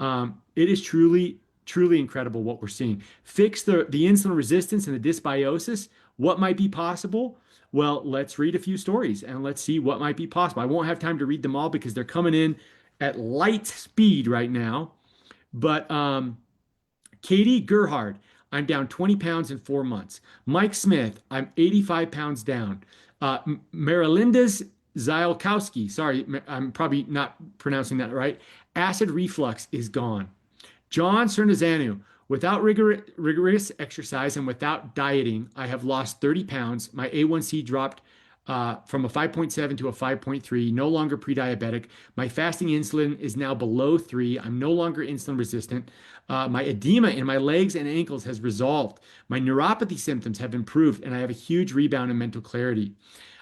It is truly incredible what we're seeing. Fix the insulin resistance and the dysbiosis. What might be possible? Well, let's read a few stories and let's see what might be possible. I won't have time to read them all because they're coming in at light speed right now. But Katie Gerhard, I'm down 20 pounds in 4 months. Mike Smith, I'm 85 pounds down. Marilinda's Ziolkowski, sorry, I'm probably not pronouncing that right. Acid reflux is gone. John Cernazanu, without rigorous exercise and without dieting, I have lost 30 pounds. My A1C dropped from a 5.7 to a 5.3, no longer pre-diabetic. My fasting insulin is now below 3. I'm no longer insulin resistant. My edema in my legs and ankles has resolved. My neuropathy symptoms have improved, and I have a huge rebound in mental clarity.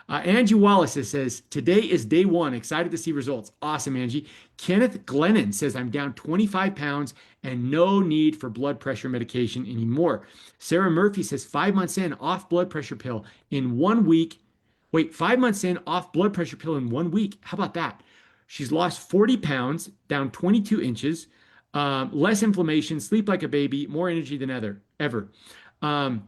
Angie Wallace says, today is day one. Excited to see results. Awesome, Angie. Kenneth Glennon says, I'm down 25 pounds and no need for blood pressure medication anymore. Sarah Murphy says, 5 months in, off blood pressure pill in 1 week. Wait, 5 months in, off blood pressure pill in 1 week. How about that? She's lost 40 pounds, down 22 inches, less inflammation, sleep like a baby, more energy than ever. Um,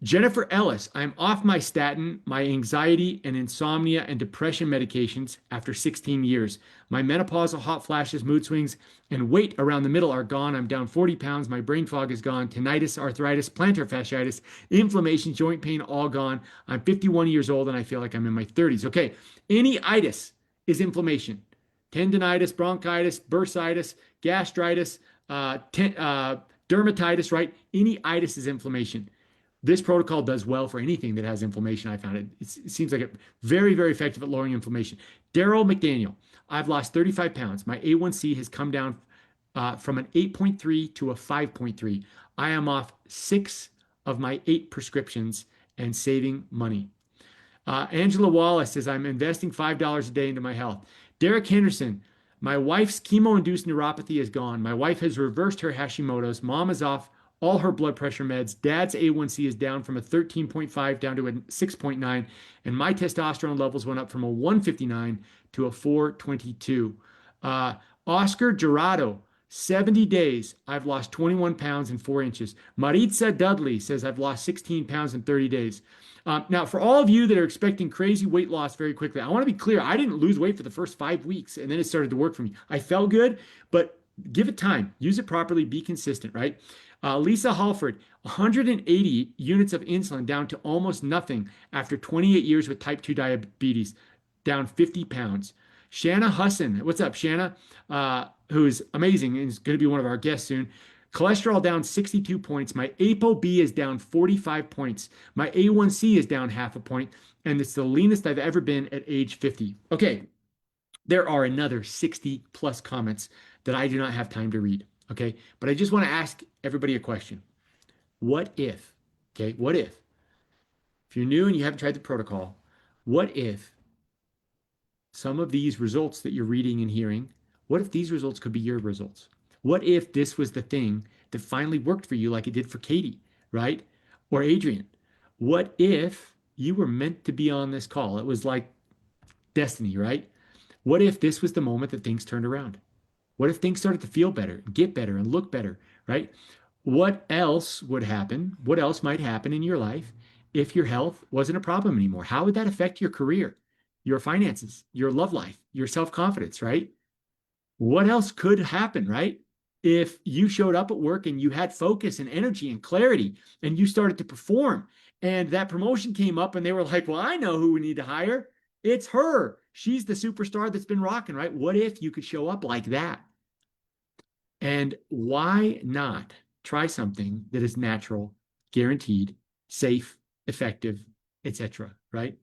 Jennifer Ellis, I'm off my statin, my anxiety and insomnia and depression medications after 16 years. My menopausal hot flashes, mood swings, and weight around the middle are gone. I'm down 40 pounds. My brain fog is gone. Tinnitus, arthritis, plantar fasciitis, inflammation, joint pain, all gone. I'm 51 years old and I feel like I'm in my 30s. Okay, any itis is inflammation. Tendinitis, bronchitis, bursitis, gastritis, dermatitis, right? Any itis is inflammation. This protocol does well for anything that has inflammation. I found it seems like it very, very effective at lowering inflammation. Daryl McDaniel, I've lost 35 pounds. My A1C has come down from an 8.3 to a 5.3. I am off 6 of my 8 prescriptions and saving money. Angela Wallace says, I'm investing $5 a day into my health. Derek Henderson, my wife's chemo-induced neuropathy is gone. My wife has reversed her Hashimoto's. Mom is off all her blood pressure meds. Dad's A1C is down from a 13.5 down to a 6.9. And my testosterone levels went up from a 159 to a 422. Oscar Gerardo, 70 days, I've lost 21 pounds and 4 inches. Maritza Dudley says, I've lost 16 pounds in 30 days. Now, for all of you that are expecting crazy weight loss very quickly, I want to be clear. I didn't lose weight for the first 5 weeks, and then it started to work for me. I felt good, but give it time. Use it properly. Be consistent, right? Lisa Halford, 180 units of insulin down to almost nothing after 28 years with type 2 diabetes, down 50 pounds. Shanna Husson, what's up, Shanna? Who's amazing and is going to be one of our guests soon. Cholesterol down 62 points. My ApoB is down 45 points. My A1C is down half a point, and it's the leanest I've ever been at age 50. Okay, there are another 60 plus comments that I do not have time to read. Okay, but I just want to ask everybody a question. What if, okay, what if you're new and you haven't tried the protocol, what if some of these results that you're reading and hearing, what if these results could be your results? What if this was the thing that finally worked for you like it did for Katie, right? Or Adrian? What if you were meant to be on this call? It was like destiny, right? What if this was the moment that things turned around? What if things started to feel better, get better, and look better, right? What else would happen? What else might happen in your life if your health wasn't a problem anymore? How would that affect your career, your finances, your love life, your self-confidence, right? What else could happen, right? If you showed up at work and you had focus and energy and clarity and you started to perform and that promotion came up and they were like, well, I know who we need to hire. It's her. She's the superstar that's been rocking, right? What if you could show up like that? And why not try something that is natural, guaranteed, safe, effective, etc., right?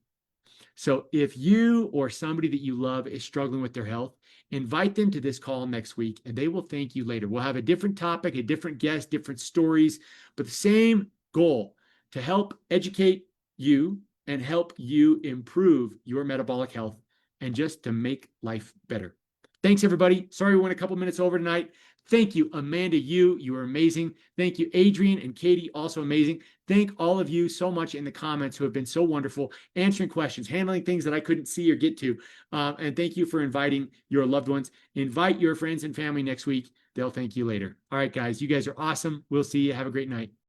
So if you or somebody that you love is struggling with their health, invite them to this call next week and they will thank you later. We'll have a different topic, a different guest, different stories, but the same goal to help educate you and help you improve your metabolic health and just to make life better. Thanks, everybody. Sorry we went a couple minutes over tonight. Thank you, Amanda. You were amazing. Thank you, Adrian and Katie, also amazing. Thank all of you so much in the comments who have been so wonderful, answering questions, handling things that I couldn't see or get to. And thank you for inviting your loved ones. Invite your friends and family next week. They'll thank you later. All right, guys, you guys are awesome. We'll see you. Have a great night.